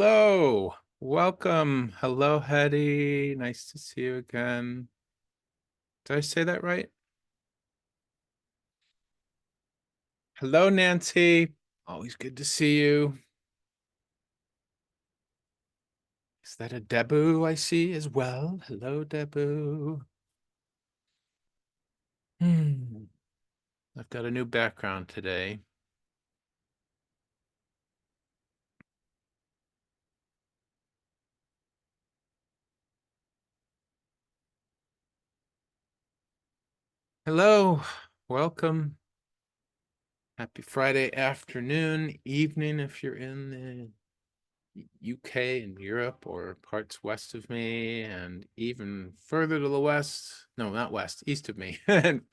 Hello, welcome. Hello, Hetty. Nice to see you again. Did I say that right? Hello, Nancy. Always good to see you. Is that a Debu I see as well? Hello, Debu. Hmm. I've got a new background today. Hello, welcome. Happy Friday afternoon, evening if you're in the UK and Europe or parts west of me and even further to the west. No, not west, east of me. And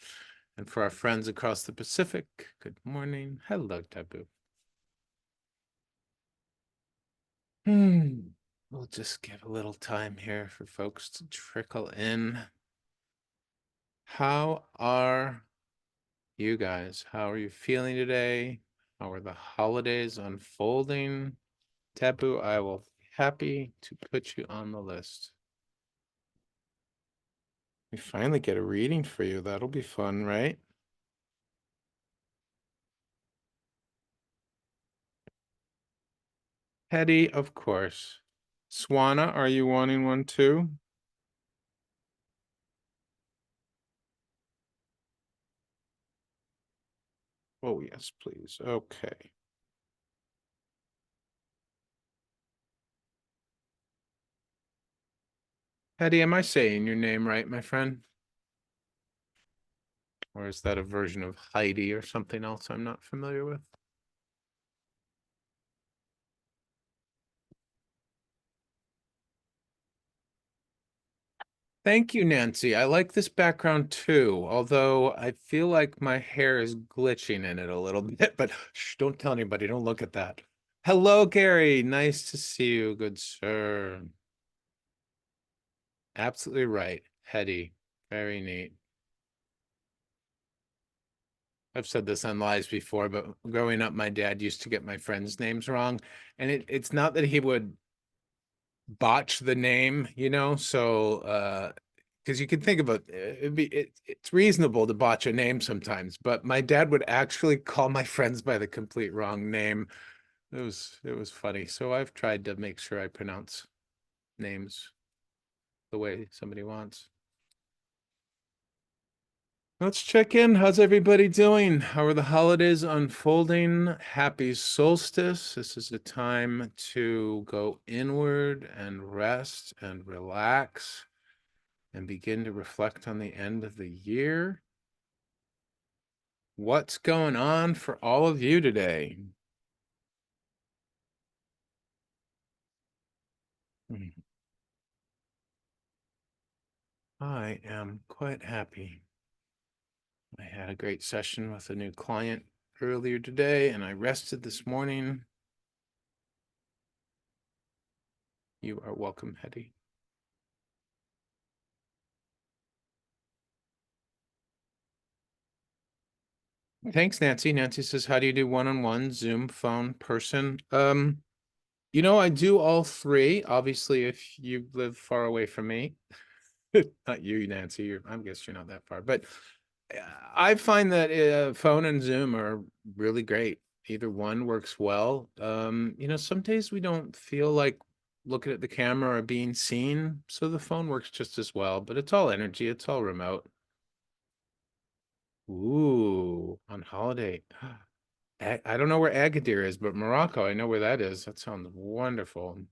for our friends across the Pacific, good morning. Hello, Taboo. We'll just give a little time here for folks to trickle in. How are you guys? How are you feeling today? How are the holidays unfolding? Taboo, I will be happy to put you on the list. We finally get a reading for you. That'll be fun, right? Hetty, of course. Swana, are you wanting one too? Oh, yes, please. Okay. Hetty, am I saying your name right, my friend? Or is that a version of Heidi or something else I'm not familiar with? Thank you, Nancy. I like this background too, although I feel like my hair is glitching in it a little bit, but shh, don't tell anybody. Don't look at that. Hello, Gary. Nice to see you, good sir. Absolutely right. Hetty. Very neat. I've said this on lives before, but growing up, my dad used to get my friends' names wrong. And it's not that he would botch the name, so because you can think of it's reasonable to botch a name sometimes, but my dad would actually call my friends by the complete wrong name. It was funny. So I've tried to make sure I pronounce names the way somebody wants. Let's check in. How's everybody doing? How are the holidays unfolding? Happy solstice. This is a time to go inward and rest and relax and begin to reflect on the end of the year. What's going on for all of you today? I am quite happy. I had a great session with a new client earlier today, and I rested this morning. You are welcome, Hetty. Thanks, Nancy. Nancy says, how do you do one-on-one, Zoom, phone, person? I do all three. Obviously, if you live far away from me, not you, Nancy, I guess you're not that far, but I find that phone and Zoom are really great. Either one works well. Some days we don't feel like looking at the camera or being seen, so the phone works just as well, but it's all energy, it's all remote. Ooh, on holiday. I don't know where Agadir is, but Morocco, I know where that is. That sounds wonderful.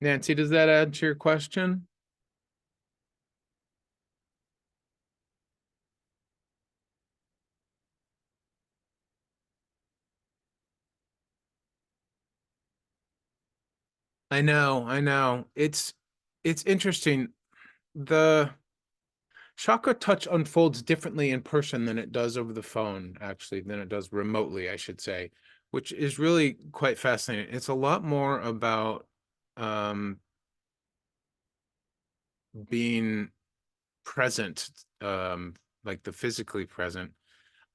Nancy, does that add to your question? I know, I know. It's interesting. The ChakraTouch unfolds differently in person than it does over the phone, actually, than it does remotely, I should say, which is really quite fascinating. It's a lot more about um, being present, like the physically present.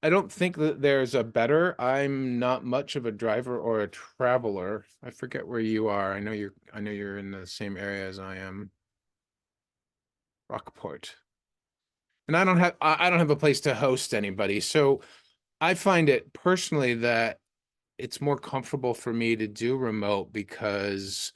I don't think that there's a better. I'm not much of a driver or a traveler. I forget where you are. I know you're in the same area as I am. Rockport. And I don't have a place to host anybody. So I find it personally that it's more comfortable for me to do remote because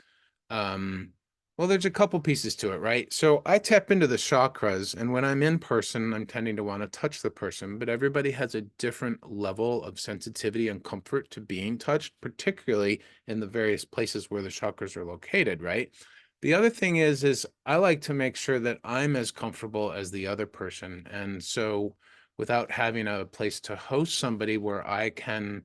um well, there's a couple pieces to it, right? So I tap into the chakras, and when I'm in person, I'm tending to want to touch the person, but everybody has a different level of sensitivity and comfort to being touched, particularly in the various places where the chakras are located, right? The other thing is I like to make sure that I'm as comfortable as the other person. And so without having a place to host somebody where I can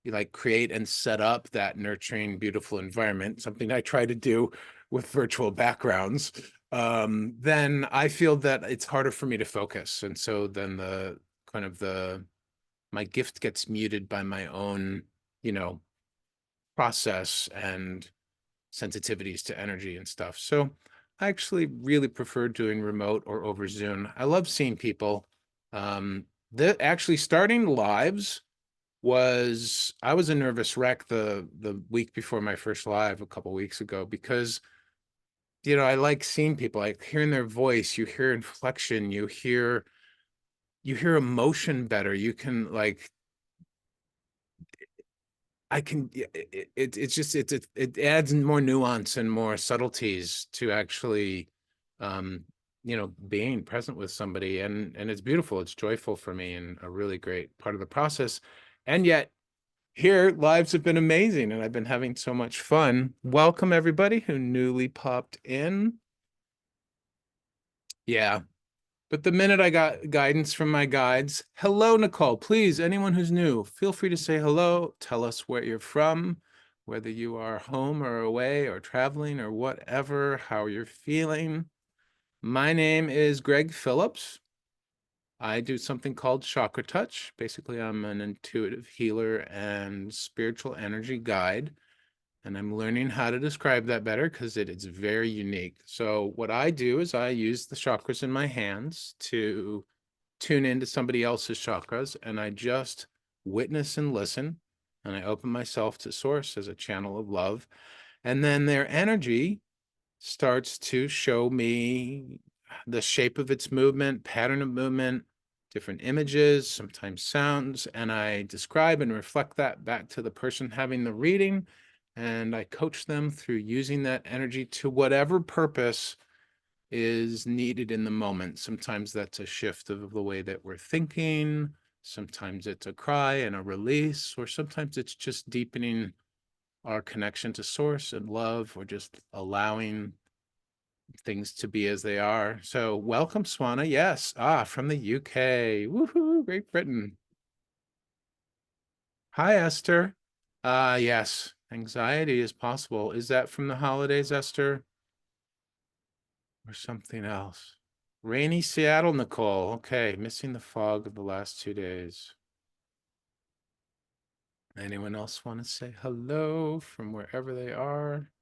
like create and set up that nurturing, beautiful environment, something I try to do with virtual backgrounds, then I feel that it's harder for me to focus. And so then the kind of the my gift gets muted by my own, you know, process and sensitivities to energy and stuff. So I actually really prefer doing remote or over Zoom. I love seeing people. The actually starting lives was I was a nervous wreck the week before my first live a couple weeks ago because I like seeing people, like hearing their voice, you hear inflection, you hear emotion better. You can like I can it's just it adds more nuance and more subtleties to actually um being present with somebody, and it's beautiful, it's joyful for me and a really great part of the process. And yet here, lives have been amazing and I've been having so much fun. Welcome everybody who newly popped in. Yeah, but the minute I got guidance from my guides, hello, Nicole. Please, anyone who's new, feel free to say hello. Tell us where you're from, whether you are home or away or traveling or whatever, how you're feeling. My name is Greg Phillips. I do something called ChakraTouch. Basically, I'm an intuitive healer and spiritual energy guide. And I'm learning how to describe that better because it is very unique. So what I do is I use the chakras in my hands to tune into somebody else's chakras, and I just witness and listen, and I open myself to source as a channel of love. And then their energy starts to show me the shape of its movement, pattern of movement, different images, sometimes sounds, and I describe and reflect that back to the person having the reading, and I coach them through using that energy to whatever purpose is needed in the moment. Sometimes that's a shift of the way that we're thinking, sometimes it's a cry and a release, or sometimes it's just deepening our connection to source and love, or just allowing things to be as they are. So welcome, Swana. Yes. From the UK. Woohoo, Great Britain. Hi, Esther. Yes. Anxiety is possible. Is that from the holidays, Esther? Or something else? Rainy Seattle, Nicole. Okay. Missing the fog of the last 2 days. Anyone else want to say hello from wherever they are?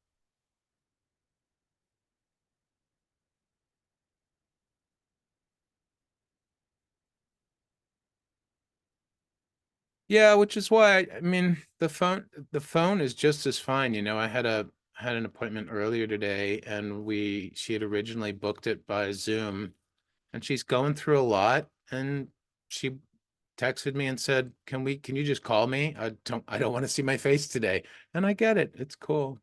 Yeah, which is why I mean the phone is just as fine. I had an appointment earlier today, and she had originally booked it by Zoom, and she's going through a lot, and she texted me and said, can you just call me? I don't want to see my face today." And I get it. It's cool.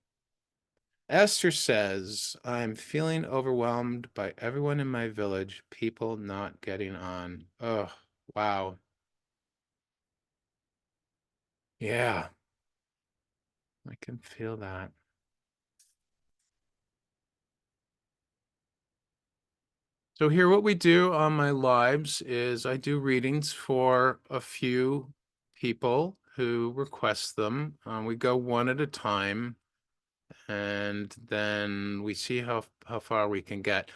Esther says, "I'm feeling overwhelmed by everyone in my village, people not getting on." Oh, wow. Yeah, I can feel that. So here, what we do on my lives is I do readings for a few people who request them. We go one at a time, and then we see how far we can get.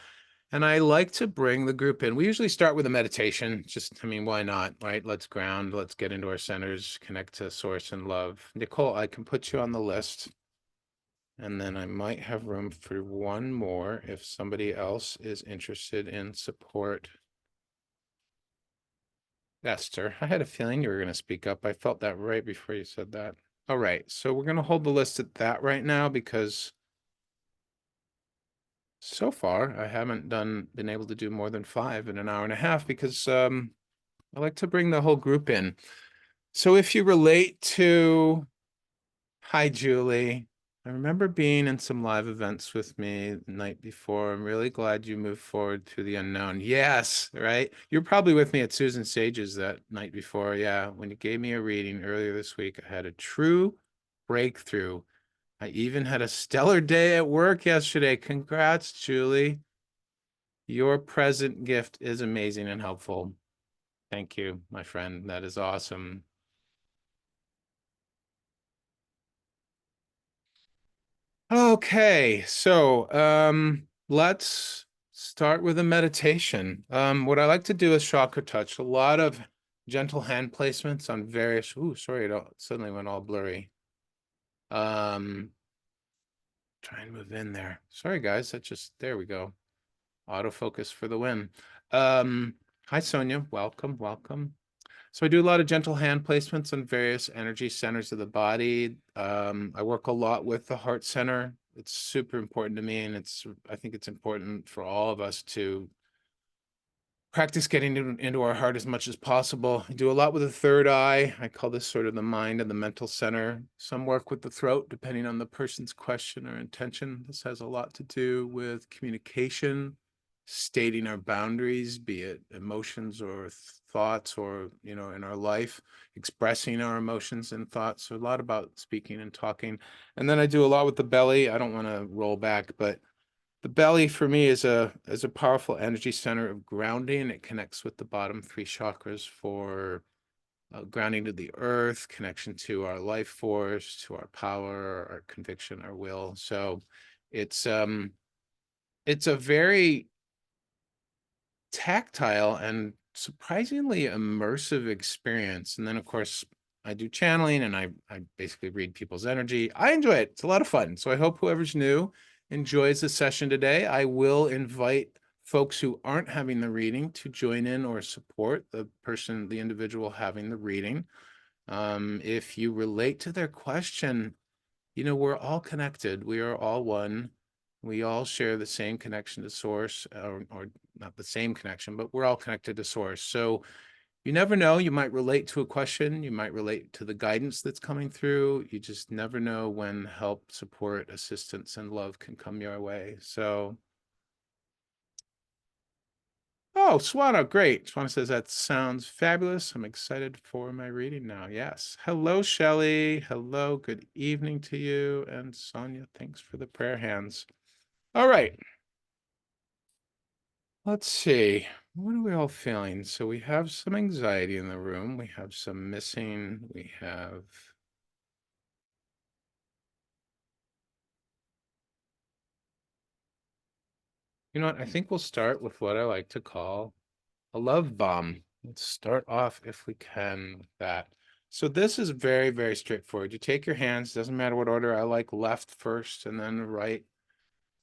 And I like to bring the group in. We usually start with a meditation. Just, I mean, why not, right? Let's ground, let's get into our centers, connect to source and love. Nicole, I can put you on the list. And then I might have room for one more if somebody else is interested in support. Esther. I had a feeling you were going to speak up. I felt that right before you said that. All right, so we're going to hold the list at that right now because so far I haven't been able to do more than 5 in an hour and a half because I like to bring the whole group in. So if you relate to, hi, Julie. I remember being in some live events with me the night before. I'm really glad you moved forward to the unknown. Yes, right? You're probably with me at Susan Sage's that night before. Yeah, when you gave me a reading earlier this week, I had a true breakthrough. I even had a stellar day at work yesterday. Congrats, Julie. Your present gift is amazing and helpful. Thank you, my friend. That is awesome. Okay, so let's start with a meditation. What I like to do is ChakraTouch, a lot of gentle hand placements on various. Ooh, sorry, it suddenly went all blurry. Try and move in there. Sorry, guys. There we go. Autofocus for the win. Hi, Sonia. Welcome, welcome. So I do a lot of gentle hand placements on various energy centers of the body. I work a lot with the heart center. It's super important to me, and I think it's important for all of us to practice getting into our heart as much as possible. I do a lot with the third eye. I call this sort of the mind and the mental center. Some work with the throat, depending on the person's question or intention. This has a lot to do with communication, stating our boundaries, be it emotions or thoughts or, in our life, expressing our emotions and thoughts. So a lot about speaking and talking. And then I do a lot with the belly. I don't want to roll back, but the belly for me is a powerful energy center of grounding. It connects with the bottom 3 chakras for grounding to the earth, connection to our life force, to our power, our conviction, our will. So it's a very tactile and surprisingly immersive experience. And then, of course, I do channeling and I basically read people's energy. I enjoy it. It's a lot of fun. So I hope whoever's new enjoys the session today. I will invite folks who aren't having the reading to join in or support the individual having the reading. If you relate to their question, we're all connected. We are all one. We all share the same connection to source, or not the same connection, but we're all connected to source. So you never know. You might relate to a question. You might relate to the guidance that's coming through. You just never know when help, support, assistance, and love can come your way. So, oh, Swana, great. Swana says, that sounds fabulous. I'm excited for my reading now. Yes. Hello, Shelley. Hello. Good evening to you. And Sonia, thanks for the prayer hands. All right. Let's see. What are we all feeling? So we have some anxiety in the room. We have some missing. We have. You know what? I think we'll start with what I like to call a love bomb. Let's start off, if we can, with that. So this is very, very straightforward. You take your hands, doesn't matter what order. I like left first and then right.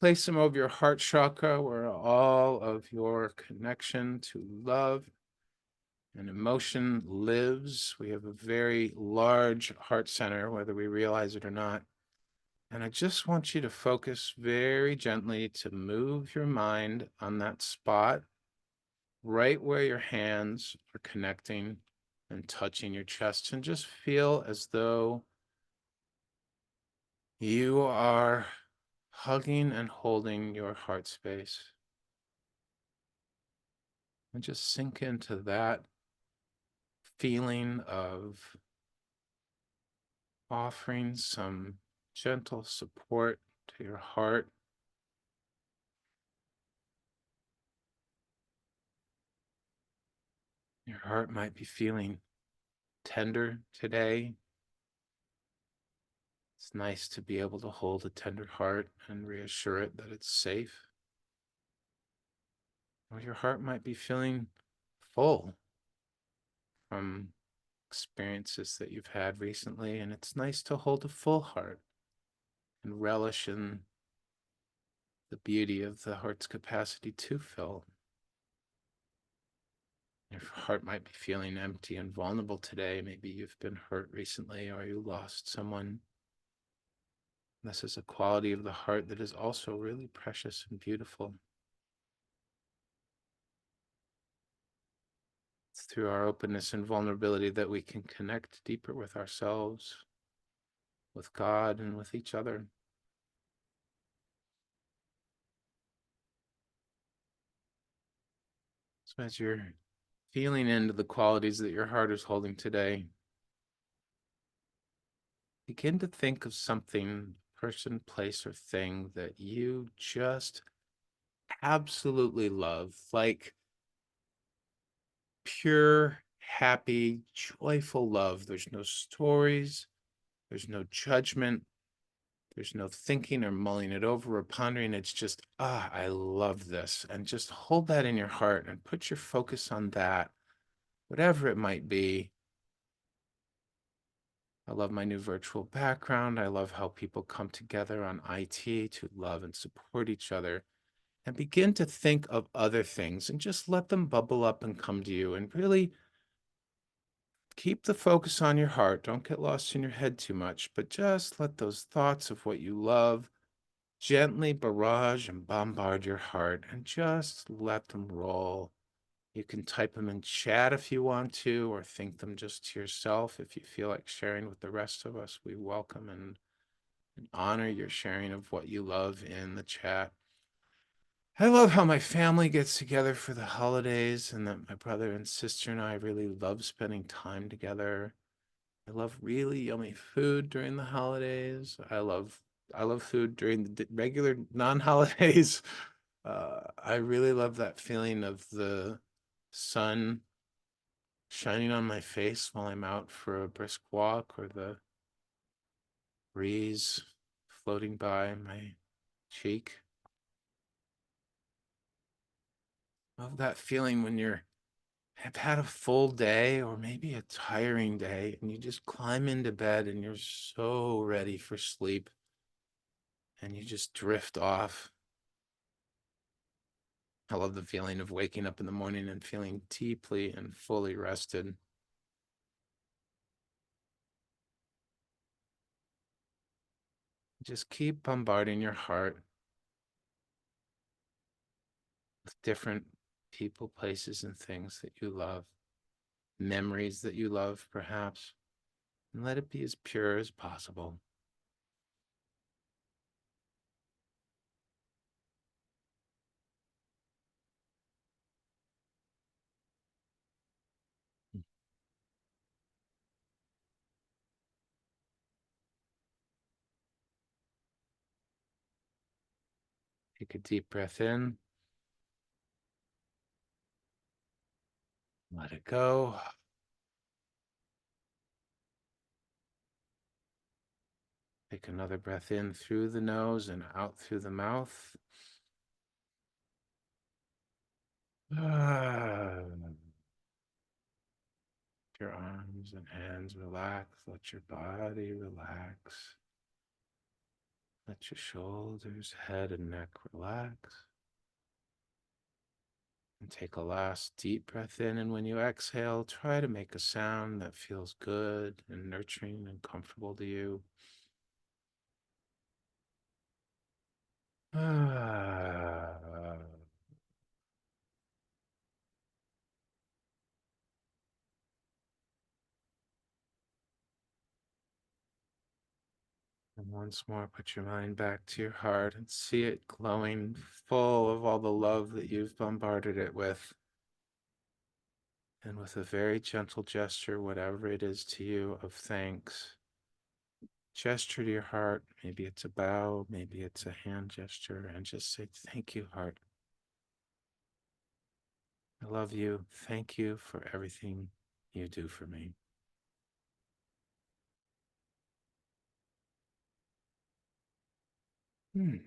Place them over your heart chakra where all of your connection to love and emotion lives. We have a very large heart center, whether we realize it or not. And I just want you to focus very gently to move your mind on that spot right where your hands are connecting and touching your chest, and just feel as though you are hugging and holding your heart space. And just sink into that feeling of offering some gentle support to your heart. Your heart might be feeling tender today. It's nice to be able to hold a tender heart and reassure it that it's safe. Or your heart might be feeling full from experiences that you've had recently, and it's nice to hold a full heart and relish in the beauty of the heart's capacity to fill. Your heart might be feeling empty and vulnerable today. Maybe you've been hurt recently or you lost someone. This is a quality of the heart that is also really precious and beautiful. It's through our openness and vulnerability that we can connect deeper with ourselves, with God, and with each other. So as you're feeling into the qualities that your heart is holding today, begin to think of something, person, place, or thing that you just absolutely love, like pure, happy, joyful love. There's no stories, there's no judgment, there's no thinking or mulling it over or pondering. It's just, I love this. And just hold that in your heart and put your focus on that, whatever it might be. I love my new virtual background. I love how people come together on IT to love and support each other. And begin to think of other things and just let them bubble up and come to you, and really keep the focus on your heart. Don't get lost in your head too much, but just let those thoughts of what you love gently barrage and bombard your heart, and just let them roll. You can type them in chat if you want to, or think them just to yourself. If you feel like sharing with the rest of us, we welcome and honor your sharing of what you love in the chat. I love how my family gets together for the holidays, and that my brother and sister and I really love spending time together. I love really yummy food during the holidays. I love food during the regular non-holidays. I really love that feeling of the sun shining on my face while I'm out for a brisk walk, or the breeze floating by my cheek. Love that feeling when you're have had a full day or maybe a tiring day, and you just climb into bed and you're so ready for sleep, and you just drift off. I love the feeling of waking up in the morning and feeling deeply and fully rested. Just keep bombarding your heart with different people, places, and things that you love, memories that you love, perhaps, and let it be as pure as possible. Take a deep breath in, let it go. Take another breath in through the nose and out through the mouth. Your arms and hands relax. Let your body relax. Let your shoulders, head, and neck relax. And take a last deep breath in. And when you exhale, try to make a sound that feels good and nurturing and comfortable to you. And once more, put your mind back to your heart and see it glowing full of all the love that you've bombarded it with. And with a very gentle gesture, whatever it is to you, of thanks, gesture to your heart. Maybe it's a bow, maybe it's a hand gesture, and just say, "Thank you, heart. I love you. Thank you for everything you do for me." That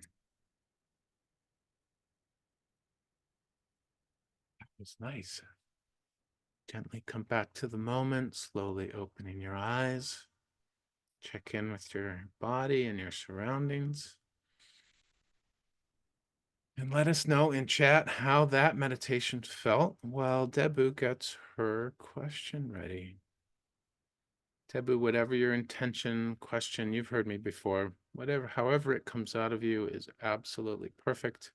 was nice. Gently come back to the moment, slowly opening your eyes. Check in with your body and your surroundings. And let us know in chat how that meditation felt while Debu gets her question ready. Debu, whatever your intention, question, you've heard me before, however it comes out of you is absolutely perfect.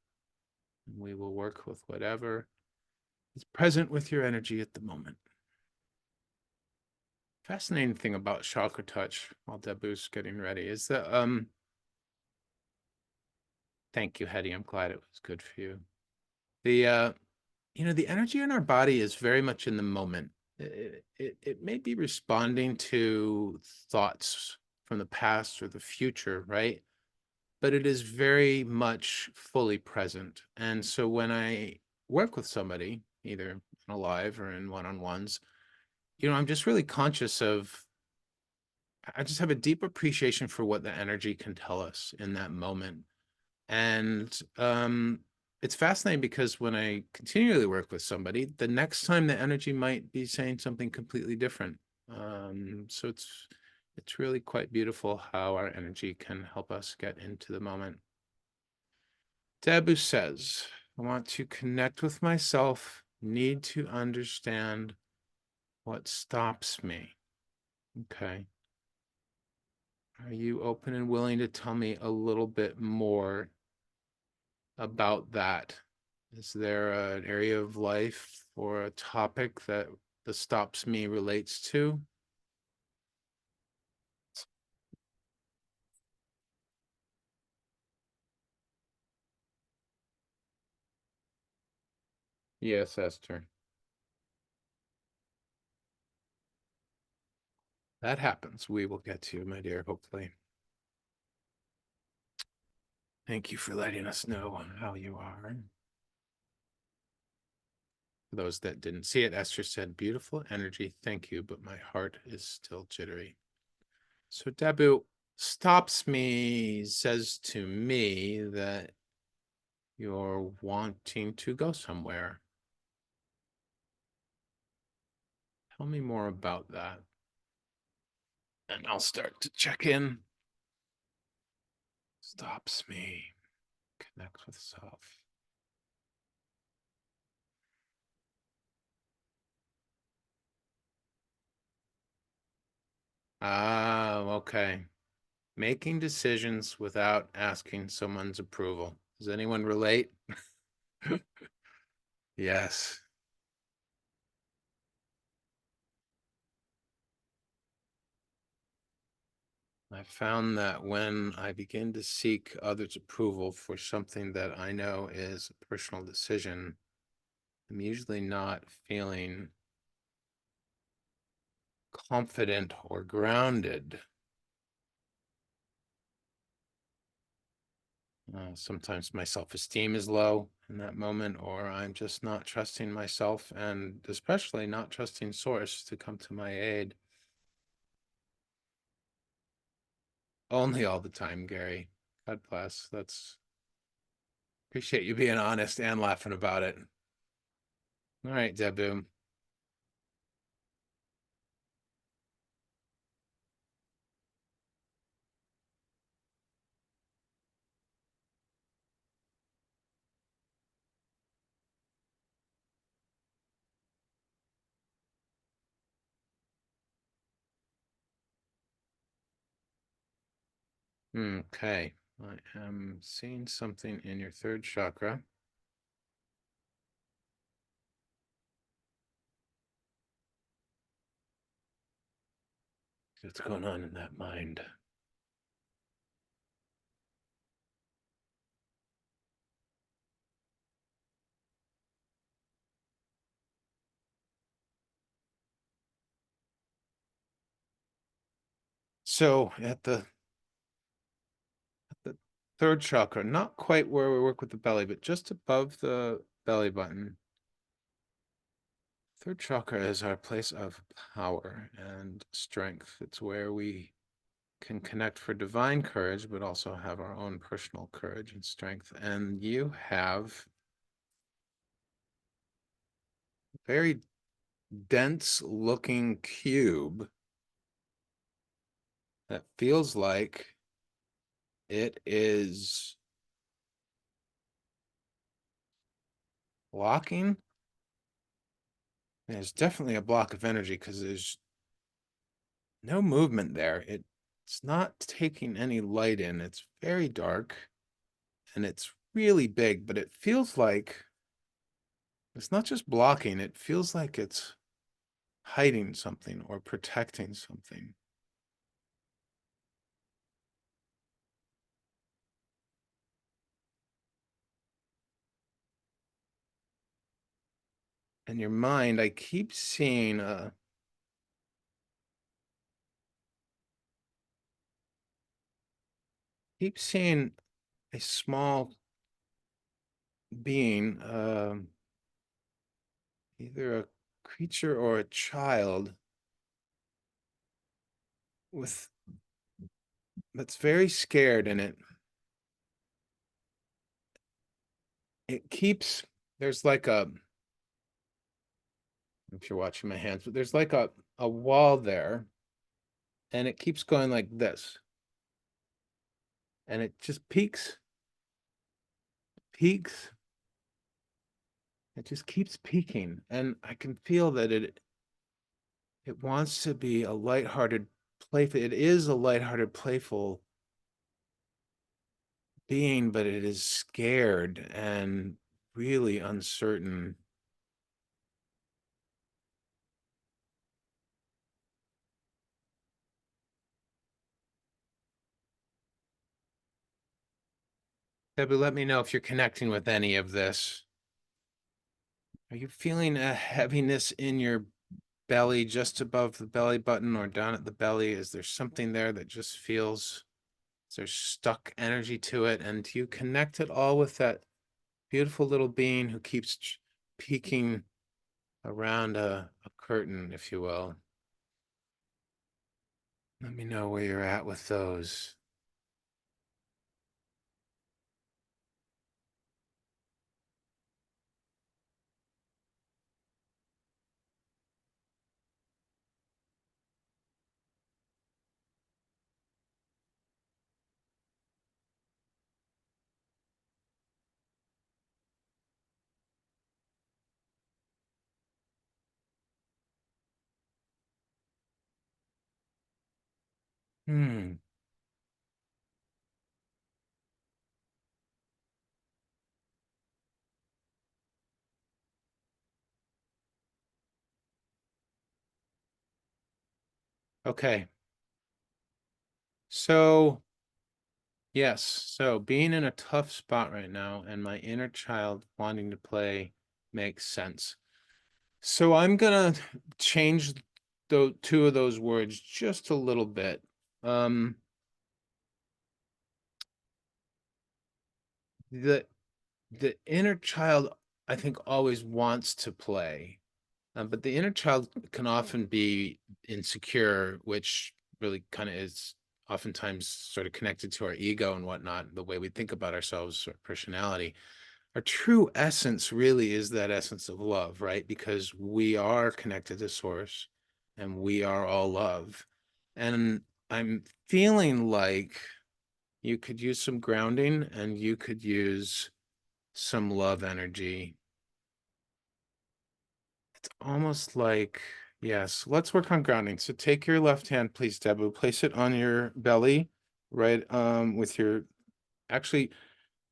And we will work with whatever is present with your energy at the moment. Fascinating thing about ChakraTouch while Debu's getting ready is that, thank you, Hetty. I'm glad it was good for you. The, the energy in our body is very much in the moment. It may be responding to thoughts from the past or the future, right? But it is very much fully present. And so when I work with somebody, either in a live or in one-on-ones, I'm just really conscious of, I just have a deep appreciation for what the energy can tell us in that moment. And it's fascinating because when I continually work with somebody, the next time the energy might be saying something completely different. So it's really quite beautiful how our energy can help us get into the moment. Debu says, I want to connect with myself, need to understand what stops me. Okay. Are you open and willing to tell me a little bit more about that? Is there an area of life or a topic that the stops me relates to? Yes, Esther. That happens. We will get to you, my dear, hopefully. Thank you for letting us know how you are. For those that didn't see it, Esther said, beautiful energy, thank you, but my heart is still jittery. So Debu stops me, says to me that you're wanting to go somewhere. Tell me more about that. And I'll start to check in. Stops me. Connect with self. Ah, okay. Making decisions without asking someone's approval. Does anyone relate? Yes. I found that when I begin to seek others' approval for something that I know is a personal decision, I'm usually not feeling confident or grounded. Sometimes my self-esteem is low in that moment, or I'm just not trusting myself and especially not trusting Source to come to my aid. Only all the time, Gary. God bless. Appreciate you being honest and laughing about it. All right, Debu. Okay. I am seeing something in your third chakra. What's going on in that mind? So at the third chakra, not quite where we work with the belly, but just above the belly button. Third chakra is our place of power and strength. It's where we can connect for divine courage, but also have our own personal courage and strength. And you have a very dense looking cube that feels like it is blocking. There's definitely a block of energy because there's no movement there. It's not taking any light in. It's very dark and it's really big, but it feels like it's not just blocking, it feels like it's hiding something or protecting something. In your mind, I keep seeing a small being, either a creature or a child with that's very scared, and it keeps there's like a if you're watching my hands, but there's like a wall there, and it keeps going like this, and it just peaks. It just keeps peaking, and I can feel that it wants to be a lighthearted, playful. It is a lighthearted, playful being, but it is scared and really uncertain. Debbie, let me know if you're connecting with any of this. Are you feeling a heaviness in your belly, just above the belly button or down at the belly? Is there something there that just feels there's stuck energy to it? And do you connect it all with that beautiful little being who keeps peeking around a curtain, if you will? Let me know where you're at with those. Hmm. Okay. So, yes. So being in a tough spot right now and my inner child wanting to play makes sense. So I'm gonna change the two of those words just a little bit. Um, the the inner child, I think, always wants to play, but the inner child can often be insecure, which really kind of is oftentimes sort of connected to our ego and whatnot, the way we think about ourselves, our personality. Our true essence really is that essence of love, right? Because we are connected to source and we are all love. And I'm feeling like you could use some grounding and you could use some love energy. It's almost like, yes, let's work on grounding. So take your left hand, please, Debu, place it on your belly, right? With your, actually,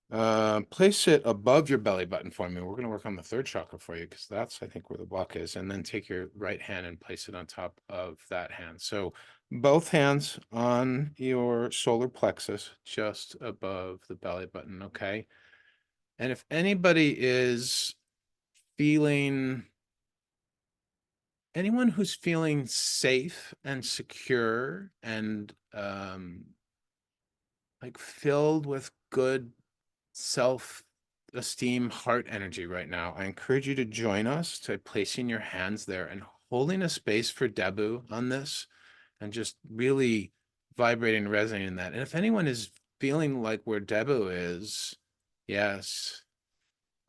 place it above your belly button for me. We're going to work on the third chakra for you because that's, I think, where the block is. And then take your right hand and place it on top of that hand. So both hands on your solar plexus, just above the belly button. Okay. And if anybody is feeling, anyone who's feeling safe and secure and like filled with good self-esteem, heart energy right now, I encourage you to join us to placing your hands there and holding a space for Debu on this and just really vibrating and resonating in that. And if anyone is feeling like where Debu is, yes,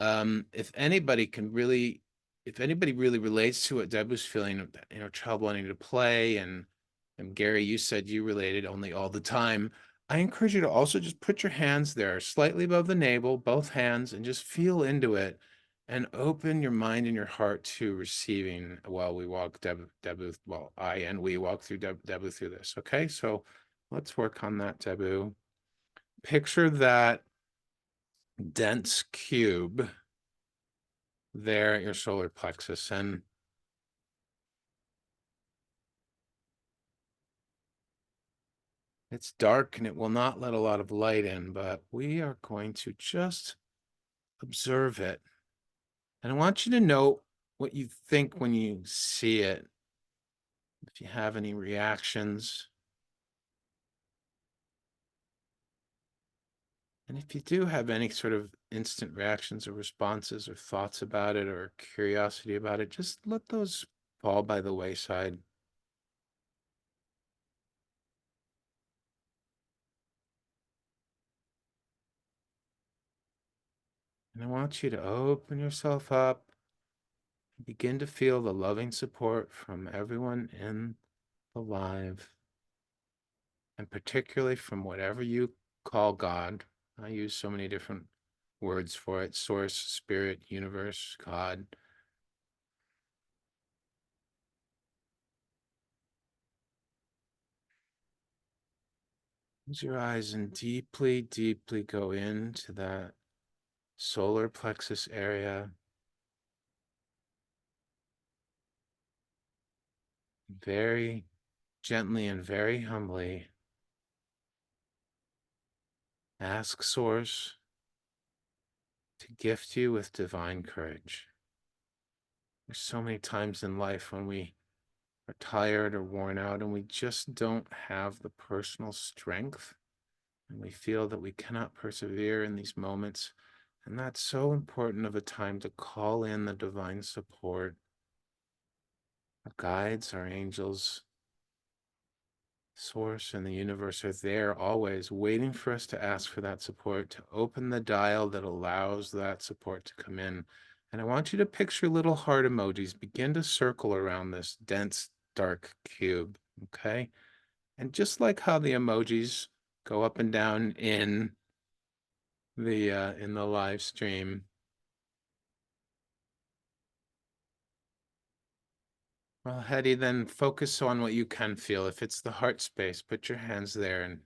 if anybody can really, if anybody really relates to what Deb was feeling, child wanting to play, and Gary, you said you related only all the time. I encourage you to also just put your hands there, slightly above the navel, both hands, and just feel into it, and open your mind and your heart to receiving while we walk Debu, well, I and we walk through Debu through this. Okay, so let's work on that, Debu. Picture that dense cube there at your solar plexus, and it's dark and it will not let a lot of light in, but we are going to just observe it. And I want you to note what you think when you see it. If you have any reactions. And if you do have any sort of instant reactions or responses or thoughts about it or curiosity about it, just let those fall by the wayside. And I want you to open yourself up, begin to feel the loving support from everyone in the live, and particularly from whatever you call God. I use so many different words for it: source, spirit, universe, God. Close your eyes and deeply, deeply go into that solar plexus area. Very gently and very humbly ask Source to gift you with divine courage. There's so many times in life when we are tired or worn out and we just don't have the personal strength, and we feel that we cannot persevere in these moments. And that's so important of a time to call in the divine support. Our guides, our angels, Source, and the universe are there always waiting for us to ask for that support, to open the dial that allows that support to come in. And I want you to picture little heart emojis begin to circle around this dense, dark cube. Okay. And just like how the emojis go up and down in the live stream. Well, Hetty, then focus on what you can feel. If it's the heart space, put your hands there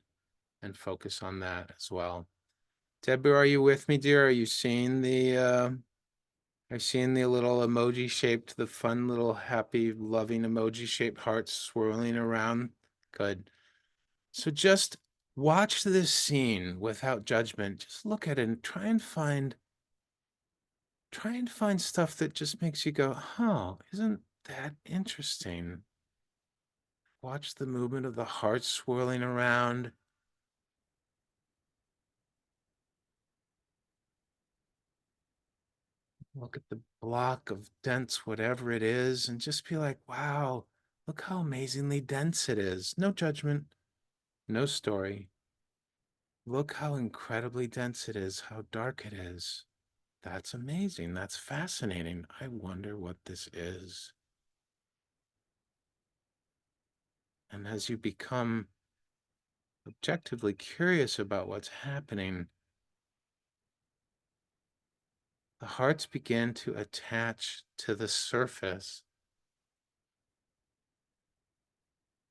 and focus on that as well. Deborah, are you with me, dear? Are you seeing the little emoji shaped, the fun little happy, loving emoji shaped hearts swirling around? Good. So just watch this scene without judgment. Just look at it and try and find stuff that just makes you go, huh, isn't that interesting? Watch the movement of the hearts swirling around. Look at the block of dense whatever it is and just be like, wow, look how amazingly dense it is. No judgment, no story. Look how incredibly dense it is, how dark it is. That's amazing. That's fascinating. I wonder what this is. And as you become objectively curious about what's happening, the hearts begin to attach to the surface.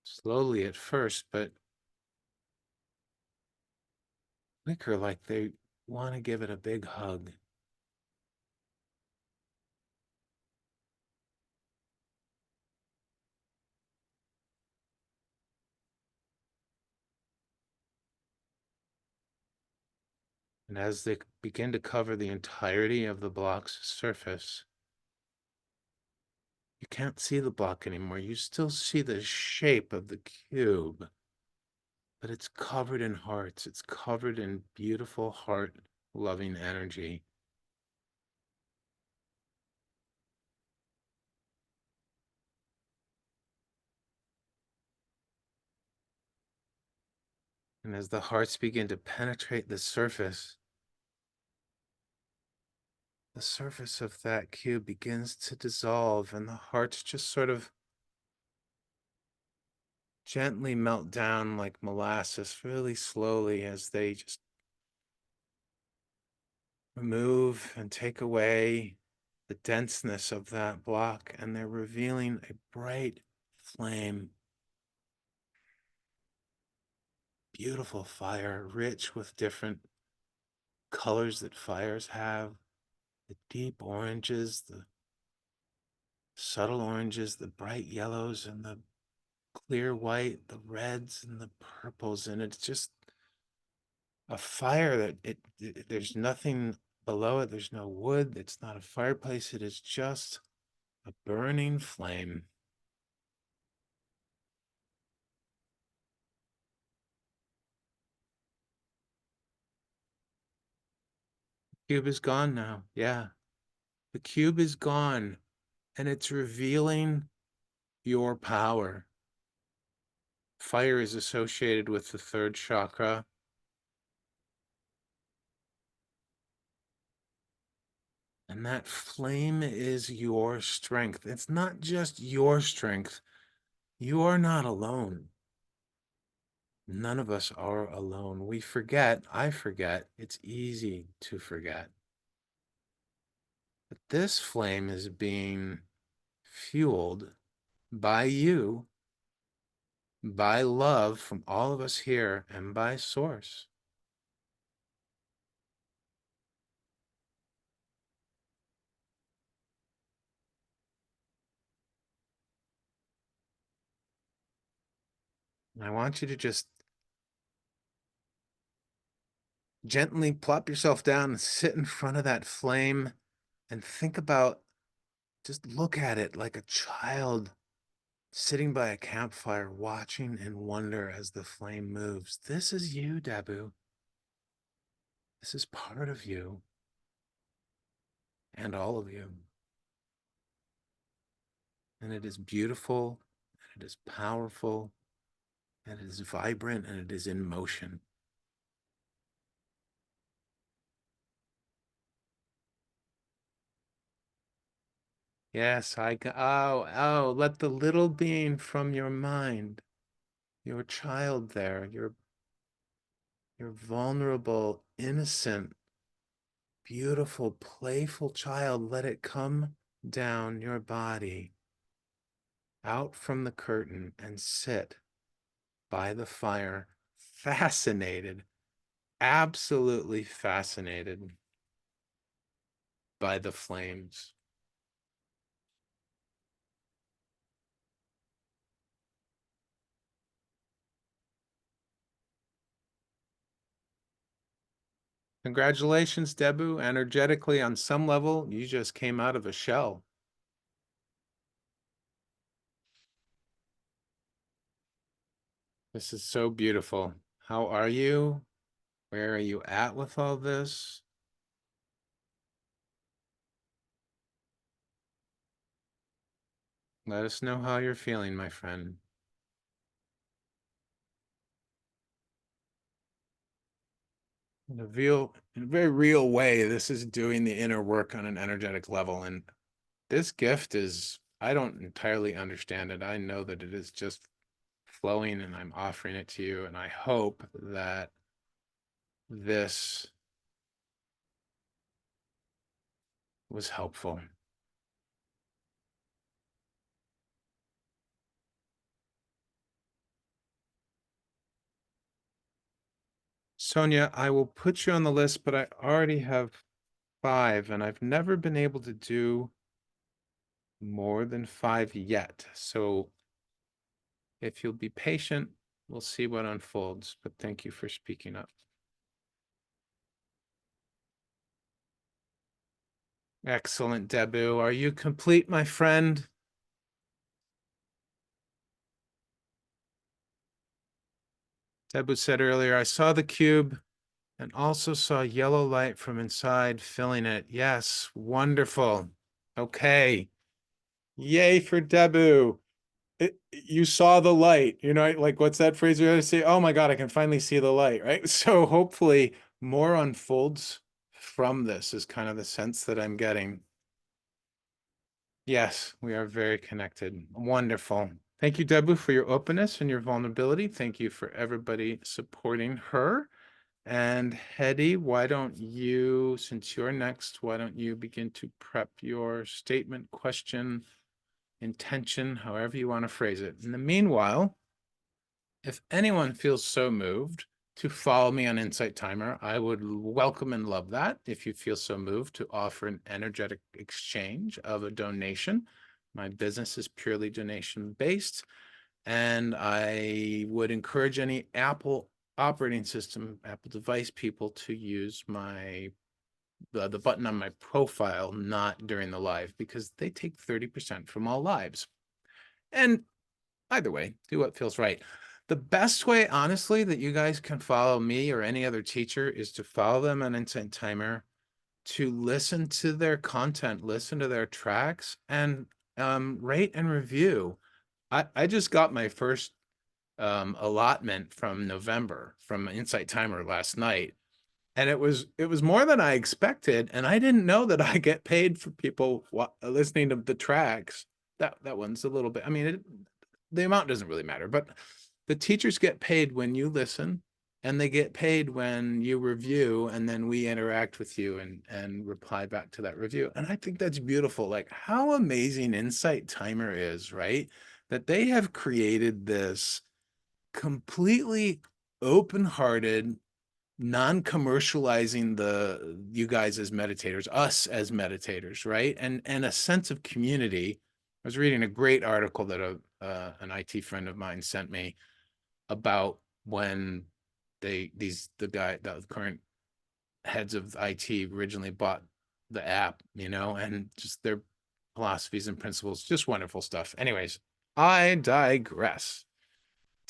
Slowly at first, but quicker, like they want to give it a big hug. And as they begin to cover the entirety of the block's surface, you can't see the block anymore. You still see the shape of the cube, but it's covered in hearts. It's covered in beautiful heart loving energy. And as the hearts begin to penetrate the surface of that cube begins to dissolve, and the hearts just sort of gently melt down like molasses really slowly as they just remove and take away the denseness of that block, and they're revealing a bright flame. Beautiful fire, rich with different colors that fires have. The deep oranges, the subtle oranges, the bright yellows, and the clear white, the reds and the purples. And it's just a fire that there's nothing below it. There's no wood. It's not a fireplace. It is just a burning flame. Cube is gone now. Yeah. The cube is gone, and it's revealing your power. Fire is associated with the third chakra. And that flame is your strength. It's not just your strength. You are not alone. None of us are alone. We forget. I forget. It's easy to forget. But this flame is being fueled by you, by love from all of us here, and by Source. And I want you to just gently plop yourself down and sit in front of that flame and think about, just look at it like a child sitting by a campfire, watching in wonder as the flame moves. This is you, Dabu. This is part of you and all of you. And it is beautiful, and it is powerful, and it is vibrant, and it is in motion. Yes, let the little being from your mind, your child there, your vulnerable, innocent, beautiful, playful child, let it come down your body, out from the curtain, and sit by the fire, fascinated, absolutely fascinated by the flames. Congratulations, Debu. Energetically, on some level, you just came out of a shell. This is so beautiful. How are you? Where are you at with all this? Let us know how you're feeling, my friend. In a very real way, this is doing the inner work on an energetic level. And this gift is, I don't entirely understand it. I know that it is just flowing, and I'm offering it to you. And I hope that this was helpful. Sonia, I will put you on the list, but I already have 5, and I've never been able to do more than 5 yet. So if you'll be patient, we'll see what unfolds. But thank you for speaking up. Excellent, Debu. Are you complete, my friend? Debu said earlier, I saw the cube and also saw yellow light from inside filling it. Yes, wonderful. Okay. Yay for Debu. You saw the light, like what's that phrase you always say? Oh my God, I can finally see the light, right? So hopefully more unfolds from this is kind of the sense that I'm getting. Yes, we are very connected. Wonderful. Thank you, Debu, for your openness and your vulnerability. Thank you for everybody supporting her. And Hetty, why don't you, since you're next, why don't you begin to prep your statement, question, intention, however you want to phrase it. In the meanwhile, if anyone feels so moved to follow me on Insight Timer, I would welcome and love that. If you feel so moved to offer an energetic exchange of a donation, my business is purely donation based. And I would encourage any Apple operating system, Apple device people to use the button on my profile, not during the live, because they take 30% from all lives. And either way, do what feels right. The best way, honestly, that you guys can follow me or any other teacher is to follow them on Insight Timer, to listen to their content, listen to their tracks, and rate and review. I just got my first allotment from November from Insight Timer last night, and it was more than I expected, and I didn't know that I get paid for people listening to the tracks. That one's a little bit. I mean, the amount doesn't really matter, but the teachers get paid when you listen, and they get paid when you review, and then we interact with you and reply back to that review. And I think that's beautiful. Like how amazing Insight Timer is, right? That they have created this completely open-hearted, non-commercializing you guys as meditators, us as meditators, right? And a sense of community. I was reading a great article that an IT friend of mine sent me about when the current heads of IT originally bought the app, and just their philosophies and principles, just wonderful stuff. Anyways, I digress.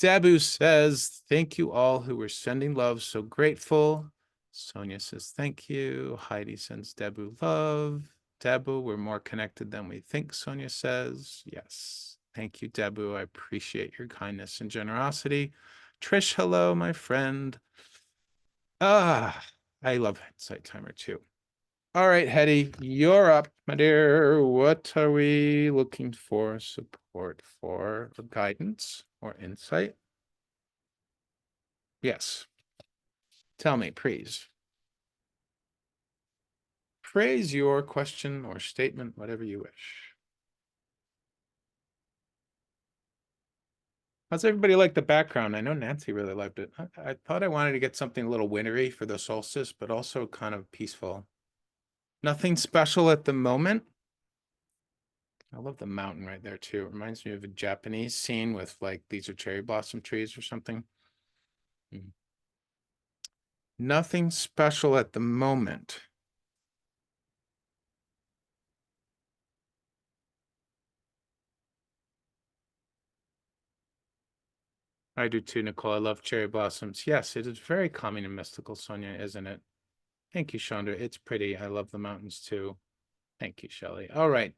Dabu says, thank you all who were sending love. So grateful. Sonia says, thank you. Heidi sends Dabu love. Dabu, we're more connected than we think, Sonia says. Yes. Thank you, Dabu. I appreciate your kindness and generosity. Trish, hello, my friend. I love Insight Timer too. All right, Hetty, you're up, my dear. What are we looking for support for, or guidance or insight? Yes. Tell me, please. Phrase your question or statement, whatever you wish. How's everybody like the background? I know Nancy really loved it. I thought I wanted to get something a little wintry for the solstice, but also kind of peaceful. Nothing special at the moment. I love the mountain right there too. It reminds me of a Japanese scene with like, these are cherry blossom trees or something. Nothing special at the moment. I do too, Nicole. I love cherry blossoms. Yes, it is very calming and mystical, Sonia, isn't it? Thank you, Chandra. It's pretty. I love the mountains too. Thank you, Shelley. All right,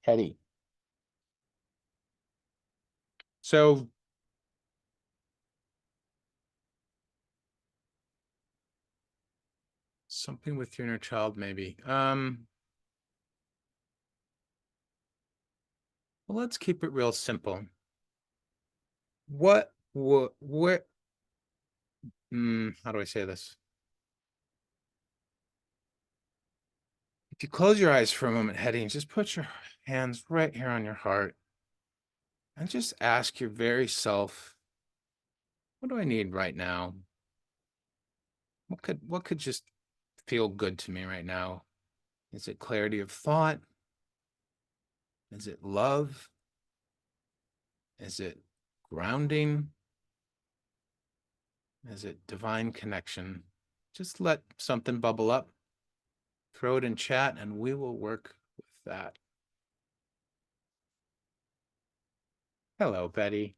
Hetty. So something with your inner child, maybe. Well, let's keep it real simple. What, where, how do I say this? If you close your eyes for a moment, Hetty, and just put your hands right here on your heart and just ask your very self, what do I need right now? What could just feel good to me right now? Is it clarity of thought? Is it love? Is it grounding? Is it divine connection? Just let something bubble up, throw it in chat, and we will work with that. Hello, Betty.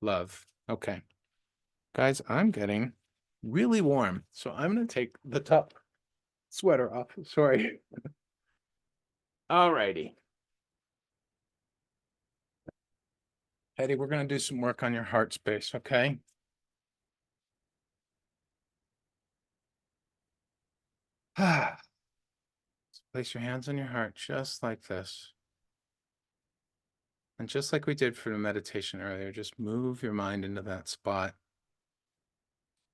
Love. Okay. Guys, I'm getting really warm, so I'm going to take the top sweater off. Sorry. All righty. Eddie, we're going to do some work on your heart space, okay? Place your hands on your heart, just like this. And just like we did for the meditation earlier, just move your mind into that spot.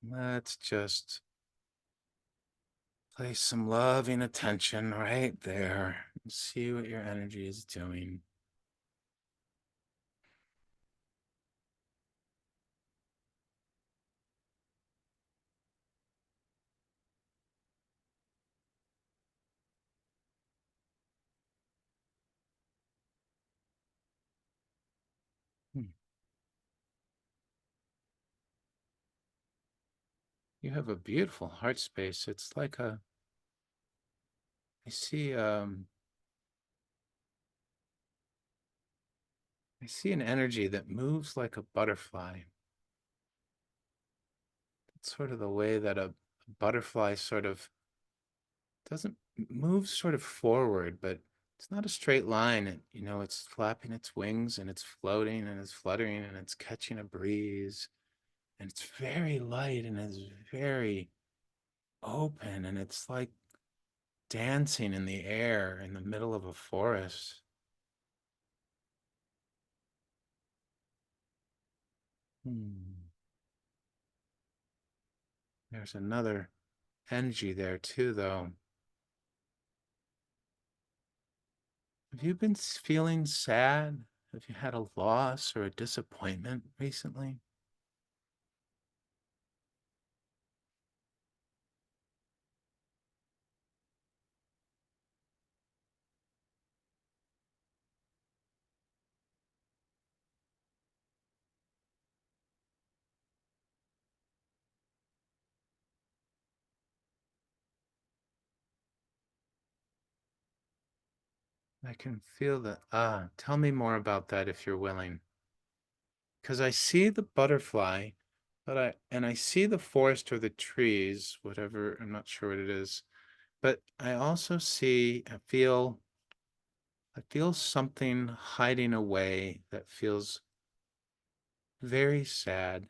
Let's just place some loving attention right there and see what your energy is doing. Hmm. You have a beautiful heart space. It's like I see I see an energy that moves like a butterfly. It's sort of the way that a butterfly sort of doesn't move sort of forward, but it's not a straight line. It's flapping its wings and it's floating and it's fluttering and it's catching a breeze. And it's very light and it's very open and it's like dancing in the air in the middle of a forest. Hmm. There's another energy there too, though. Have you been feeling sad? Have you had a loss or a disappointment recently? I can feel that. Tell me more about that if you're willing. Because I see the butterfly, I see the forest or the trees, whatever, I'm not sure what it is. But I feel something hiding away that feels very sad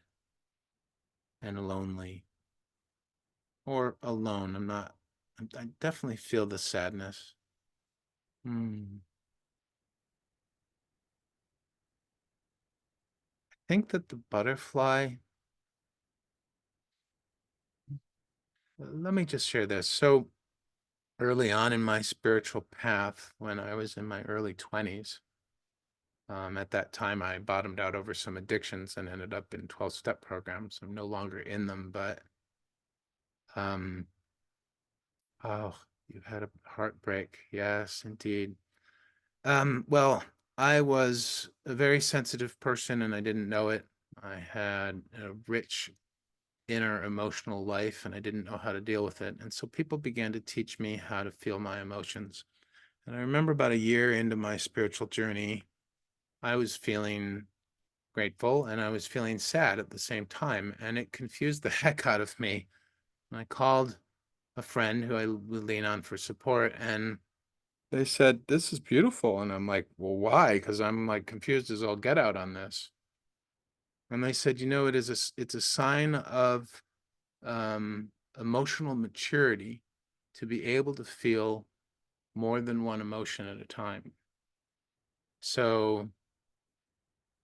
and lonely or alone. I definitely feel the sadness. Hmm. I think that the butterfly, let me just share this. So early on in my spiritual path, when I was in my early 20s, at that time I bottomed out over some addictions and ended up in 12-step programs. I'm no longer in them, but um, oh, you've had a heartbreak. Yes, indeed. Well, I was a very sensitive person and I didn't know it. I had a rich inner emotional life and I didn't know how to deal with it. And so people began to teach me how to feel my emotions. And I remember about a year into my spiritual journey, I was feeling grateful and I was feeling sad at the same time. And it confused the heck out of me. And I called a friend who I would lean on for support and they said, "This is beautiful." And I'm like, "Well, why?" Because I'm like confused as all get out on this. And they said, it's a sign of emotional maturity to be able to feel more than one emotion at a time. So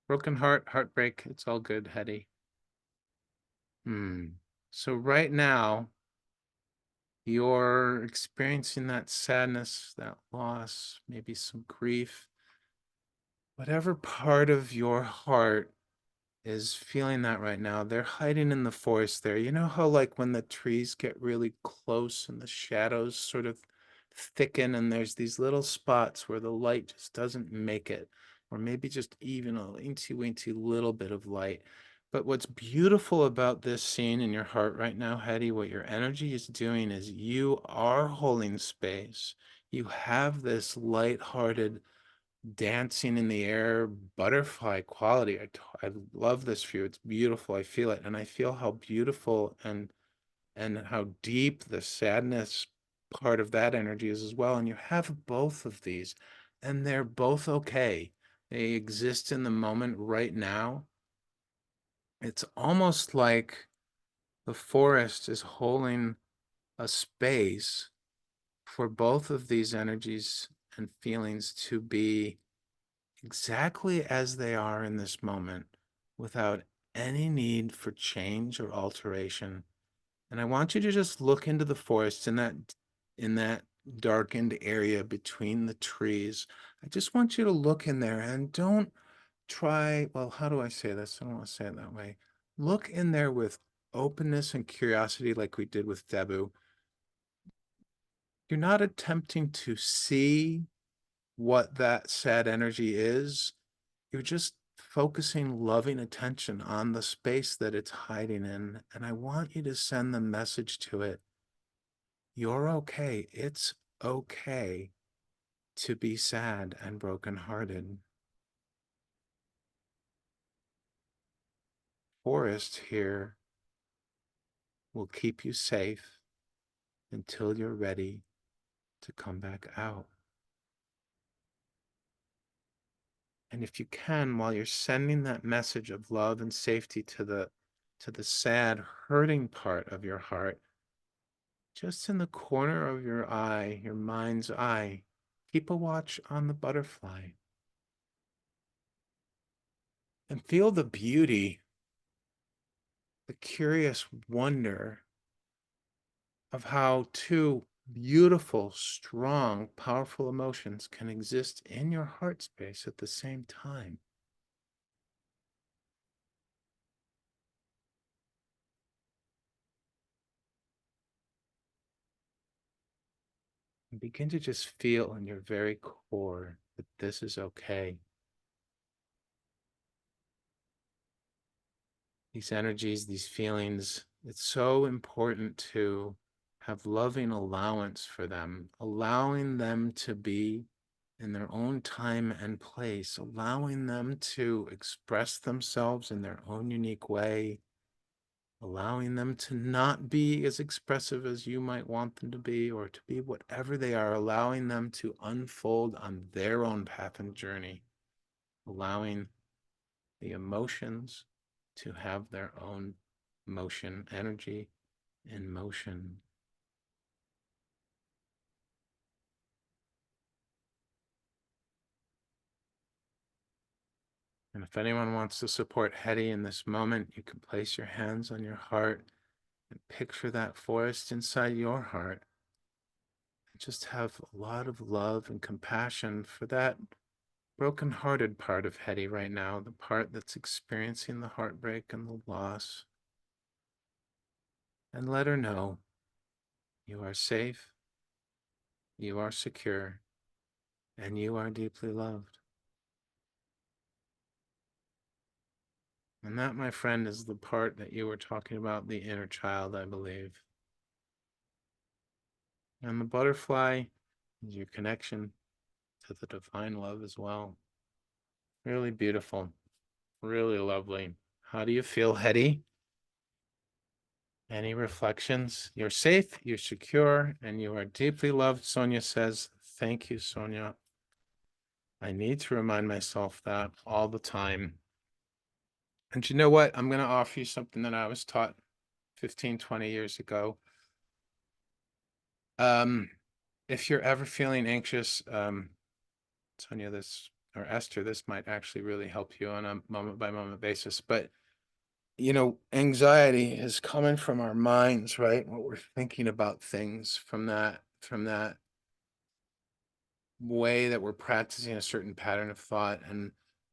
broken heart, heartbreak, it's all good, Hetty. Hmm. So right now, you're experiencing that sadness, that loss, maybe some grief. Whatever part of your heart is feeling that right now. They're hiding in the forest there. You know how, like, when the trees get really close and the shadows sort of thicken, and there's these little spots where the light just doesn't make it, or maybe just even a teensy weensy little bit of light. But what's beautiful about this scene in your heart right now, Hetty, what your energy is doing is you are holding space. You have this light-hearted dancing in the air butterfly quality. I love this view. It's beautiful. I feel it. And I feel how beautiful and how deep the sadness part of that energy is as well. And you have both of these, and they're both okay. They exist in the moment right now. It's almost like the forest is holding a space for both of these energies and feelings to be exactly as they are in this moment without any need for change or alteration. And I want you to just look into the forest in that darkened area between the trees. I just want you to look in there and don't try, well, how do I say this? I don't want to say it that way. Look in there with openness and curiosity like we did with Debu. You're not attempting to see what that sad energy is. You're just focusing loving attention on the space that it's hiding in. And I want you to send the message to it. You're okay. It's okay to be sad and brokenhearted. Forest here will keep you safe until you're ready to come back out. And if you can, while you're sending that message of love and safety to the sad, hurting part of your heart, just in the corner of your eye, your mind's eye, keep a watch on the butterfly and feel the beauty, the curious wonder of how two beautiful, strong, powerful emotions can exist in your heart space at the same time. And begin to just feel in your very core that this is okay. These energies, these feelings, it's so important to have loving allowance for them, allowing them to be in their own time and place, allowing them to express themselves in their own unique way, allowing them to not be as expressive as you might want them to be, or to be whatever they are, allowing them to unfold on their own path and journey, allowing the emotions to have their own motion, energy in motion. And if anyone wants to support Hetty in this moment, you can place your hands on your heart and picture that forest inside your heart. And just have a lot of love and compassion for that broken-hearted part of Hetty right now, the part that's experiencing the heartbreak and the loss. And let her know you are safe, you are secure, and you are deeply loved. And that, my friend, is the part that you were talking about, the inner child, I believe. And the butterfly is your connection to the divine love as well. Really beautiful, really lovely. How do you feel, Hetty? Any reflections? You're safe, you're secure, and you are deeply loved, Sonia says. Thank you, Sonia. I need to remind myself that all the time. And you know what? I'm going to offer you something that I was taught 15, 20 years ago. If you're ever feeling anxious, Sonia, this, or Esther, this might actually really help you on a moment by moment basis. But, anxiety is coming from our minds, right? What we're thinking about things from that way that we're practicing a certain pattern of thought. And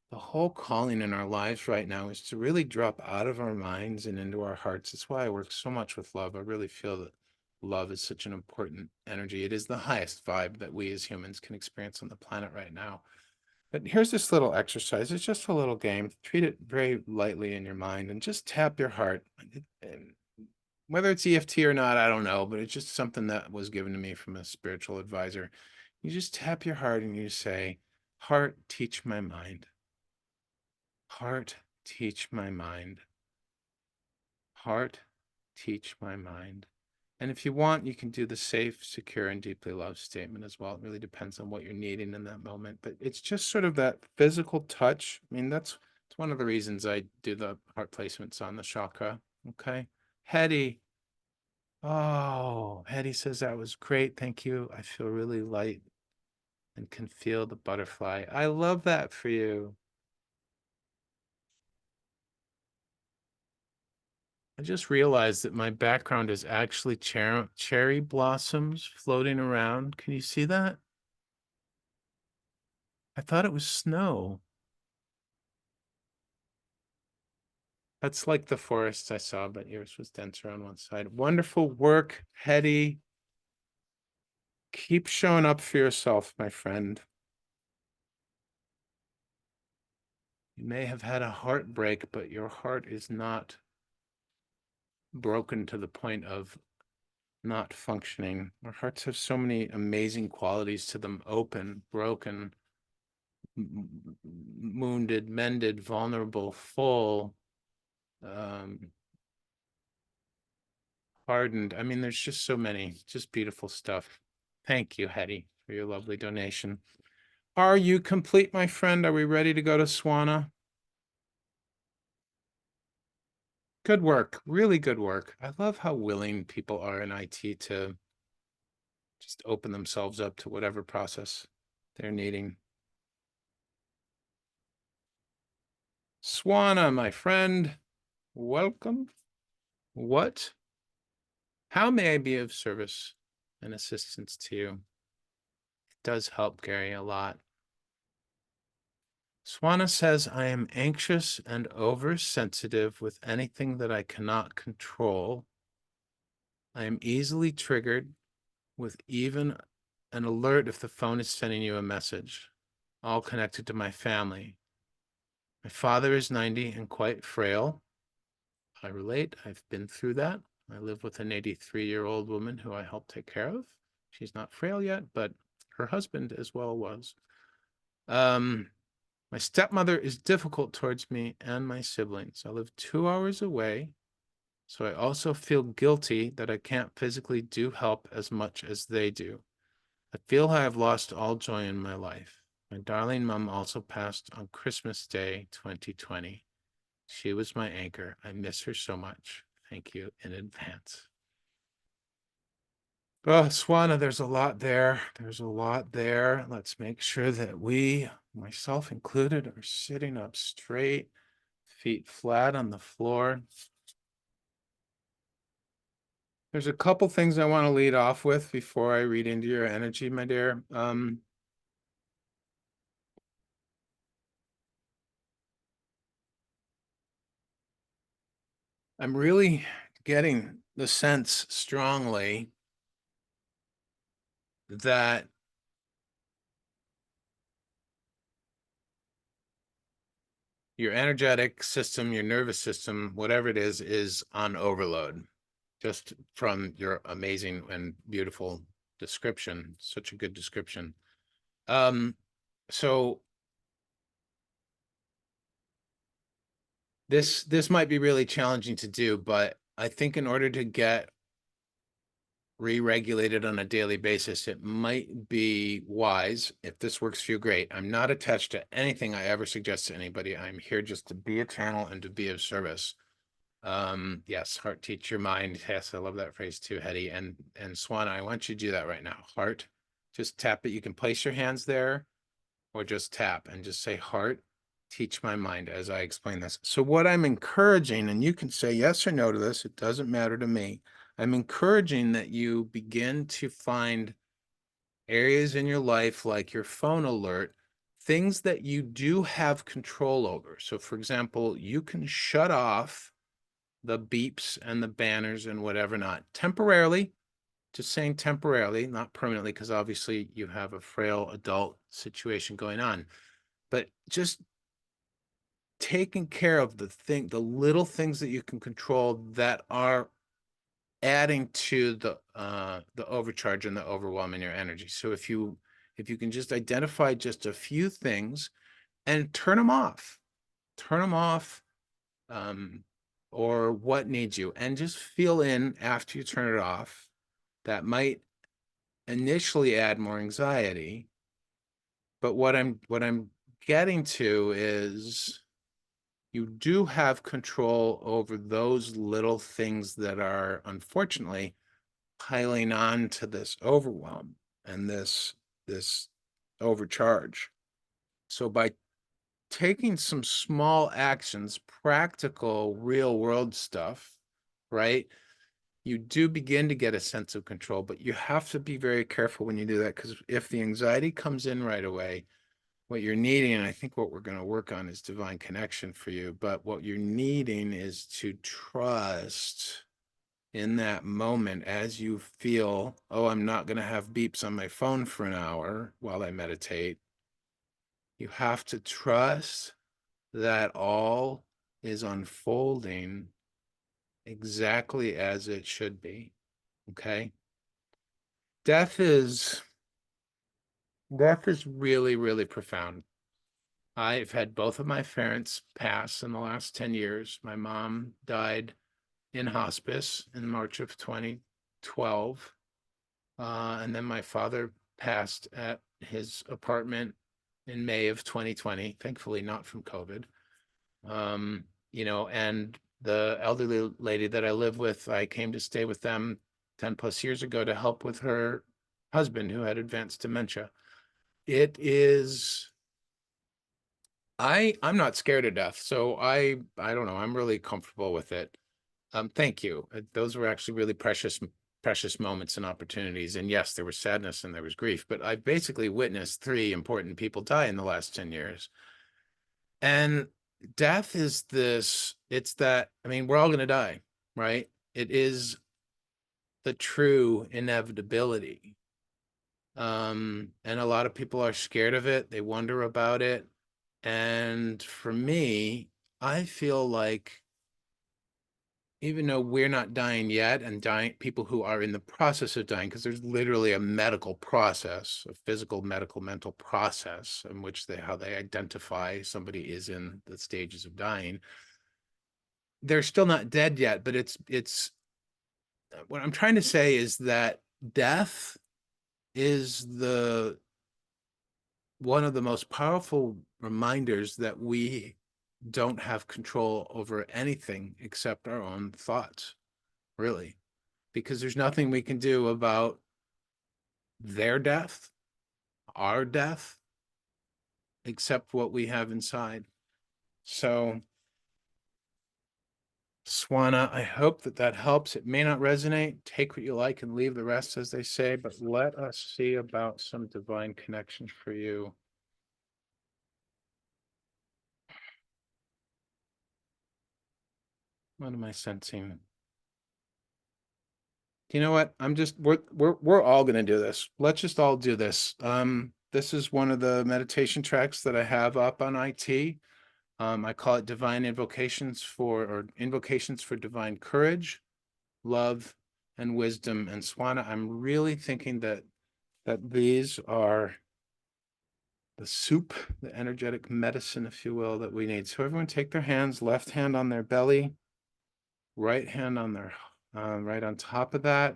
the whole calling in our lives right now is to really drop out of our minds and into our hearts. That's why I work so much with love. I really feel that love is such an important energy. It is the highest vibe that we as humans can experience on the planet right now. But here's this little exercise. It's just a little game. Treat it very lightly in your mind and just tap your heart. And whether it's EFT or not, I don't know, but it's just something that was given to me from a spiritual advisor. You just tap your heart and you say, "Heart, teach my mind. Heart, teach my mind. Heart, teach my mind." And if you want, you can do the safe, secure, and deeply loved statement as well. It really depends on what you're needing in that moment. But it's just sort of that physical touch. I mean, that's one of the reasons I do the heart placements on the chakra. Okay. Hetty. Oh, Hetty says that was great. Thank you. I feel really light and can feel the butterfly. I love that for you. I just realized that my background is actually cherry blossoms floating around. Can you see that? I thought it was snow. That's like the forest I saw, but yours was denser on one side. Wonderful work, Hetty. Keep showing up for yourself, my friend. You may have had a heartbreak, but your heart is not broken to the point of not functioning. Our hearts have so many amazing qualities to them: open, broken, wounded, mended, vulnerable, full, hardened. I mean, there's just so many, just beautiful stuff. Thank you, Hetty, for your lovely donation. Are you complete, my friend? Are we ready to go to Swana? Good work. Really good work. I love how willing people are in IT to just open themselves up to whatever process they're needing. Swana, my friend, welcome. What? How may I be of service and assistance to you? It does help, Gary, a lot. Swana says, I am anxious and oversensitive with anything that I cannot control. I am easily triggered with even an alert if the phone is sending you a message, all connected to my family. My father is 90 and quite frail. I relate. I've been through that. I live with an 83-year-old woman who I help take care of. She's not frail yet, but her husband as well was. My stepmother is difficult towards me and my siblings. I live 2 hours away, so I also feel guilty that I can't physically do help as much as they do. I feel I have lost all joy in my life. My darling mom also passed on Christmas Day 2020. She was my anchor. I miss her so much. Thank you in advance. Oh, Swana, there's a lot there. There's a lot there. Let's make sure that we, myself included, are sitting up straight, feet flat on the floor. There's a couple things I want to lead off with before I read into your energy, my dear. I'm really getting the sense strongly that your energetic system, your nervous system, whatever it is on overload, just from your amazing and beautiful description. Such a good description. So this might be really challenging to do, but I think in order to get re-regulated on a daily basis, it might be wise, if this works for you, great. I'm not attached to anything I ever suggest to anybody. I'm here just to be a channel and to be of service. Yes, heart teach your mind. Yes, I love that phrase too, Hetty. And Swan, I want you to do that right now. Heart, just tap it. You can place your hands there or just tap and just say, heart, teach my mind as I explain this. So what I'm encouraging, and you can say yes or no to this, it doesn't matter to me. I'm encouraging that you begin to find areas in your life, like your phone alert, things that you do have control over. So for example, you can shut off the beeps and the banners and whatever not temporarily, just saying temporarily, not permanently, because obviously you have a frail adult situation going on, but just taking care of the little things that you can control that are adding to the overcharge and the overwhelm in your energy. So if you can just identify just a few things and turn them off, or what needs you, and just feel in after you turn it off. That might initially add more anxiety, but what I'm getting to is you do have control over those little things that are unfortunately piling on to this overwhelm and this overcharge. So by taking some small actions, practical, real world stuff, right? You do begin to get a sense of control, but you have to be very careful when you do that, because if the anxiety comes in right away, what you're needing, and I think what we're going to work on is divine connection for you, but what you're needing is to trust in that moment as you feel, oh, I'm not going to have beeps on my phone for an hour while I meditate. You have to trust that all is unfolding exactly as it should be. Okay. Death is really, really profound. I've had both of my parents pass in the last 10 years. My mom died in hospice in March of 2012. And then my father passed at his apartment in May of 2020, thankfully not from COVID. And the elderly lady that I live with, I came to stay with them 10 plus years ago to help with her husband who had advanced dementia. It is, I'm not scared of death, so I don't know, I'm really comfortable with it. Thank you. Those were actually really precious moments and opportunities. And yes, there was sadness and there was grief, but I basically witnessed 3 important people die in the last 10 years. And death is this, it's that, I mean, we're all going to die, right? It is the true inevitability. And a lot of people are scared of it. They wonder about it. And for me, I feel like even though we're not dying yet, and dying, people who are in the process of dying, because there's literally a medical process, a physical, medical, mental process in which how they identify somebody is in the stages of dying. They're still not dead yet, but it's what I'm trying to say is that death is the one of the most powerful reminders that we don't have control over anything except our own thoughts, really, because there's nothing we can do about their death, our death, except what we have inside. So, Swana, I hope that that helps. It may not resonate. Take what you like and leave the rest, as they say, but let us see about some divine connection for you. What am I sensing? You know what? We're all gonna do this. Let's just all do this. This is one of the meditation tracks that I have up on IT. I call it Divine Invocations or Invocations for Divine Courage, Love, and Wisdom. And Swana, I'm really thinking that these are the soup, the energetic medicine, if you will, that we need. So everyone take their hands, left hand on their belly, right hand on their right on top of that.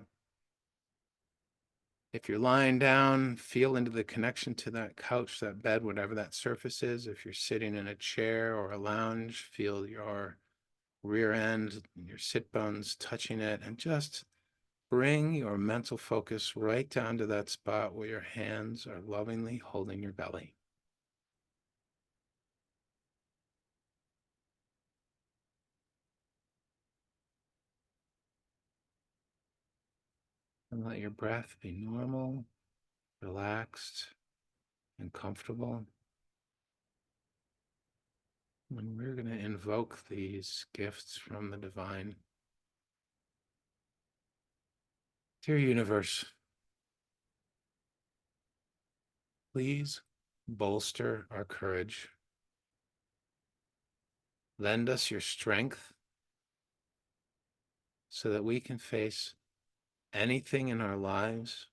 If you're lying down, feel into the connection to that couch, that bed, whatever that surface is. If you're sitting in a chair or a lounge, feel your rear end, your sit bones touching it, and just bring your mental focus right down to that spot where your hands are lovingly holding your belly. And let your breath be normal, relaxed, and comfortable. And we're going to invoke these gifts from the divine. Dear universe, please bolster our courage. Lend us your strength so that we can face anything in our lives.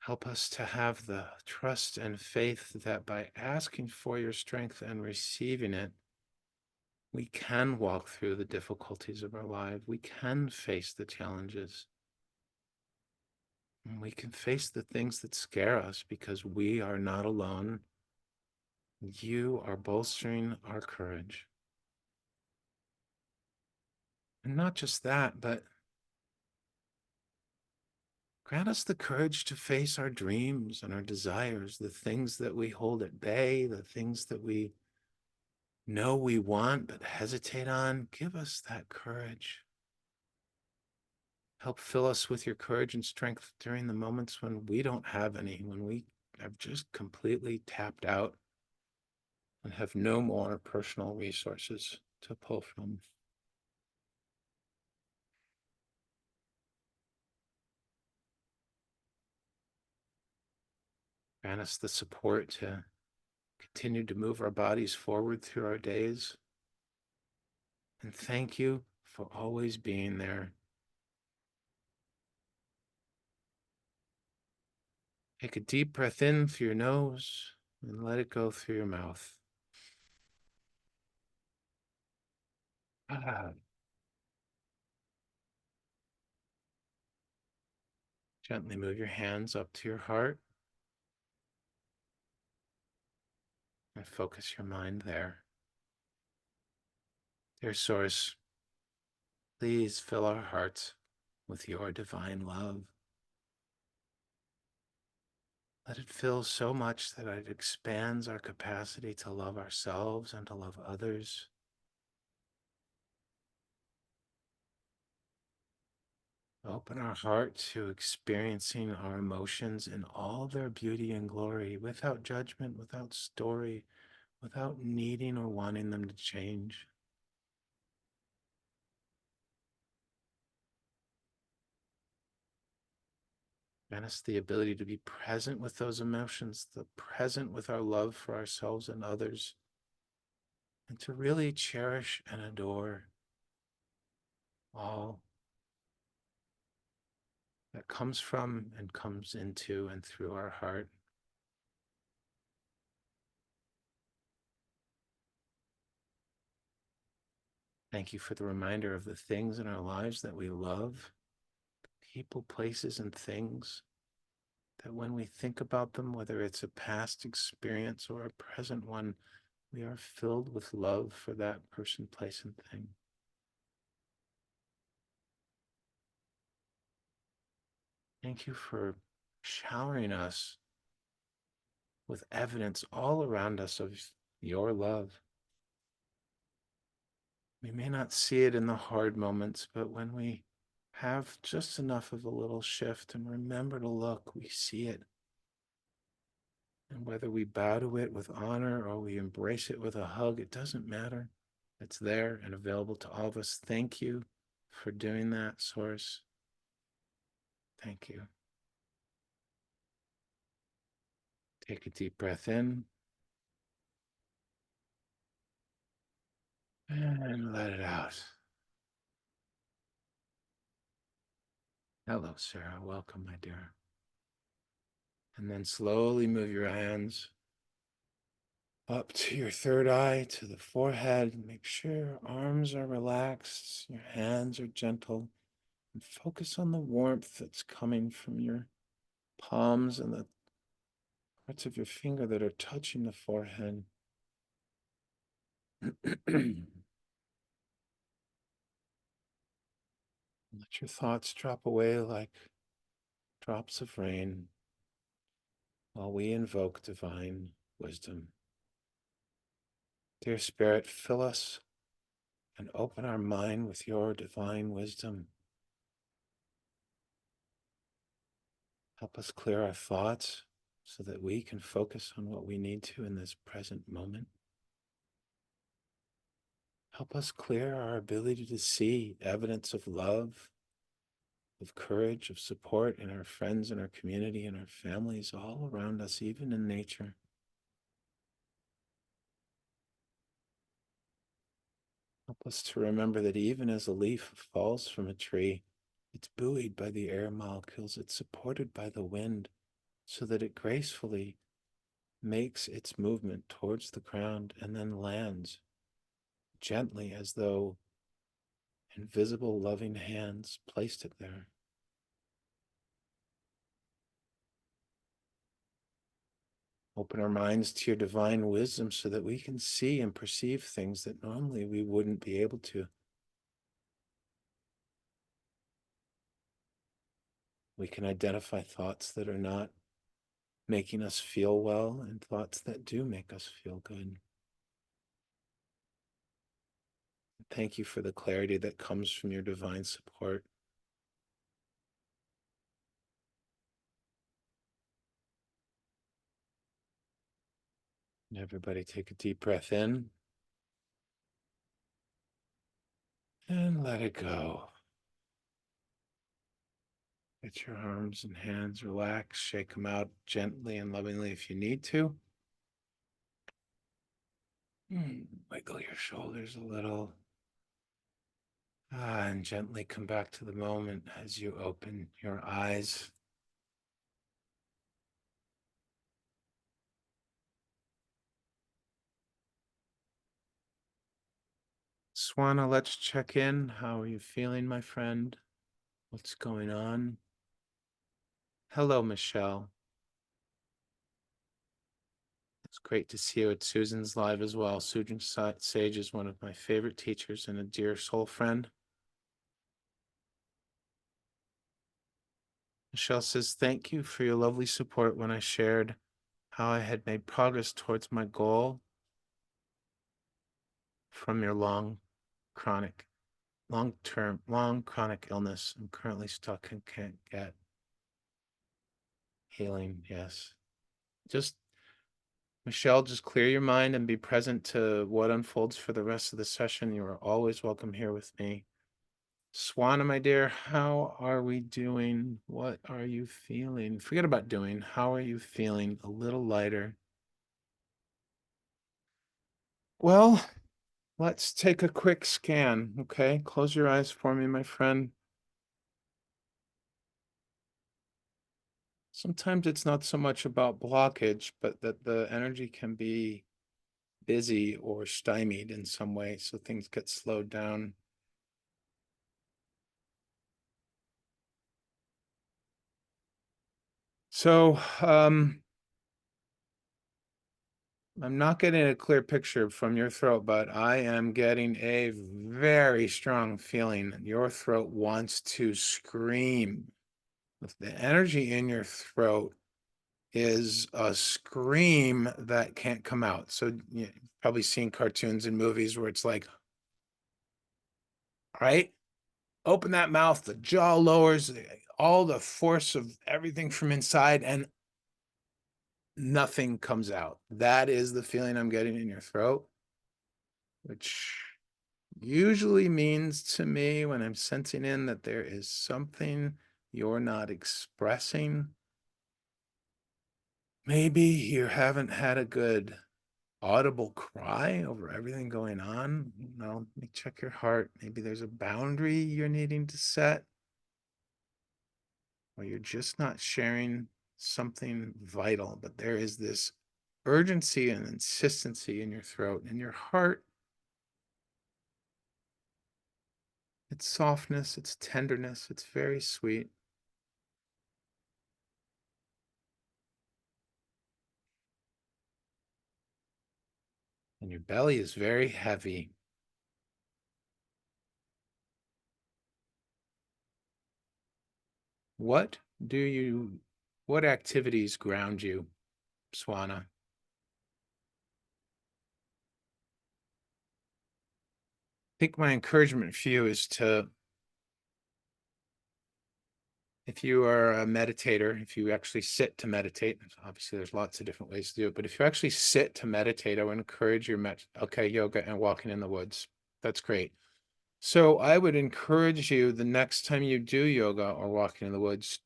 Help us to have the trust and faith that by asking for your strength and receiving it, we can walk through the difficulties of our life. We can face the challenges. And we can face the things that scare us because we are not alone. You are bolstering our courage. And not just that, but Grant us the courage to face our dreams and our desires, the things that we hold at bay, the things that we know we want but hesitate on. Give us that courage. Help fill us with your courage and strength during the moments when we don't have any, when we have just completely tapped out and have no more personal resources to pull from. Grant us the support to continue to move our bodies forward through our days. And thank you for always being there. Take a deep breath in through your nose and let it go through your mouth. Ah. Gently move your hands up to your heart and focus your mind there. Dear Source, please fill our hearts with your divine love. Let it fill so much that it expands our capacity to love ourselves and to love others. Open our heart to experiencing our emotions in all their beauty and glory, without judgment, without story, without needing or wanting them to change. Grant us the ability to be present with those emotions, the present with our love for ourselves and others, and to really cherish and adore all that comes from and comes into and through our heart. Thank you for the reminder of the things in our lives that we love, people, places, and things, that when we think about them, whether it's a past experience or a present one, we are filled with love for that person, place, and thing. Thank you for showering us with evidence all around us of your love. We may not see it in the hard moments, but when we have just enough of a little shift and remember to look, we see it. And whether we bow to it with honor or we embrace it with a hug, it doesn't matter. It's there and available to all of us. Thank you for doing that, Source. Thank you. Take a deep breath in and let it out. Hello, Sarah. Welcome, my dear. And then slowly move your hands up to your third eye, to the forehead. Make sure your arms are relaxed, your hands are gentle, and focus on the warmth that's coming from your palms and the parts of your finger that are touching the forehead. Let your thoughts drop away like drops of rain while we invoke divine wisdom. Dear Spirit, fill us and open our mind with your divine wisdom. Help us clear our thoughts so that we can focus on what we need to in this present moment. Help us clear our ability to see evidence of love, of courage, of support in our friends, in our community, in our families, all around us, even in nature. Help us to remember that even as a leaf falls from a tree, it's buoyed by the air molecules, it's supported by the wind, so that it gracefully makes its movement towards the ground and then lands gently, as though invisible loving hands placed it there. Open our minds to your divine wisdom so that we can see and perceive things that normally we wouldn't be able to. We can identify thoughts that are not making us feel well and thoughts that do make us feel good. Thank you for the clarity that comes from your divine support. And everybody take a deep breath in and let it go. Let your arms and hands relax, shake them out gently and lovingly if you need to. Wiggle your shoulders a little. And gently come back to the moment as you open your eyes. Swana, let's check in. How are you feeling, my friend? What's going on? Hello, Michelle. It's great to see you at Susan's live as well. Susan Sage is one of my favorite teachers and a dear soul friend. Michelle says, thank you for your lovely support when I shared how I had made progress towards my goal from your long chronic illness. I'm currently stuck and can't get healing. Yes. Just, Michelle, just clear your mind and be present to what unfolds for the rest of the session. You are always welcome here with me. Swana, my dear, how are we doing? What are you feeling? Forget about doing. How are you feeling? A little lighter. Well, let's take a quick scan, okay? Close your eyes for me, my friend. Sometimes it's not so much about blockage, but that the energy can be busy or stymied in some way, so things get slowed down. So, I'm not getting a clear picture from your throat, but I am getting a very strong feeling. Your throat wants to scream. The energy in your throat is a scream that can't come out. So you've probably seen cartoons and movies where it's like, right? Open that mouth, the jaw lowers, all the force of everything from inside, and nothing comes out. That is the feeling I'm getting in your throat, which usually means to me when I'm sensing in that there is something you're not expressing. Maybe you haven't had a good audible cry over everything going on. Let me check your heart. Maybe there's a boundary you're needing to set, or you're just not sharing something vital, but there is this urgency and insistency in your throat and your heart. It's softness, it's tenderness, it's very sweet. And your belly is very heavy. What what activities ground you, Swana? I think my encouragement for you is to, if you are a meditator, if you actually sit to meditate, obviously there's lots of different ways to do it, but if you actually sit to meditate, I would encourage your yoga and walking in the woods. That's great. So I would encourage you the next time you do yoga or walking in the woods,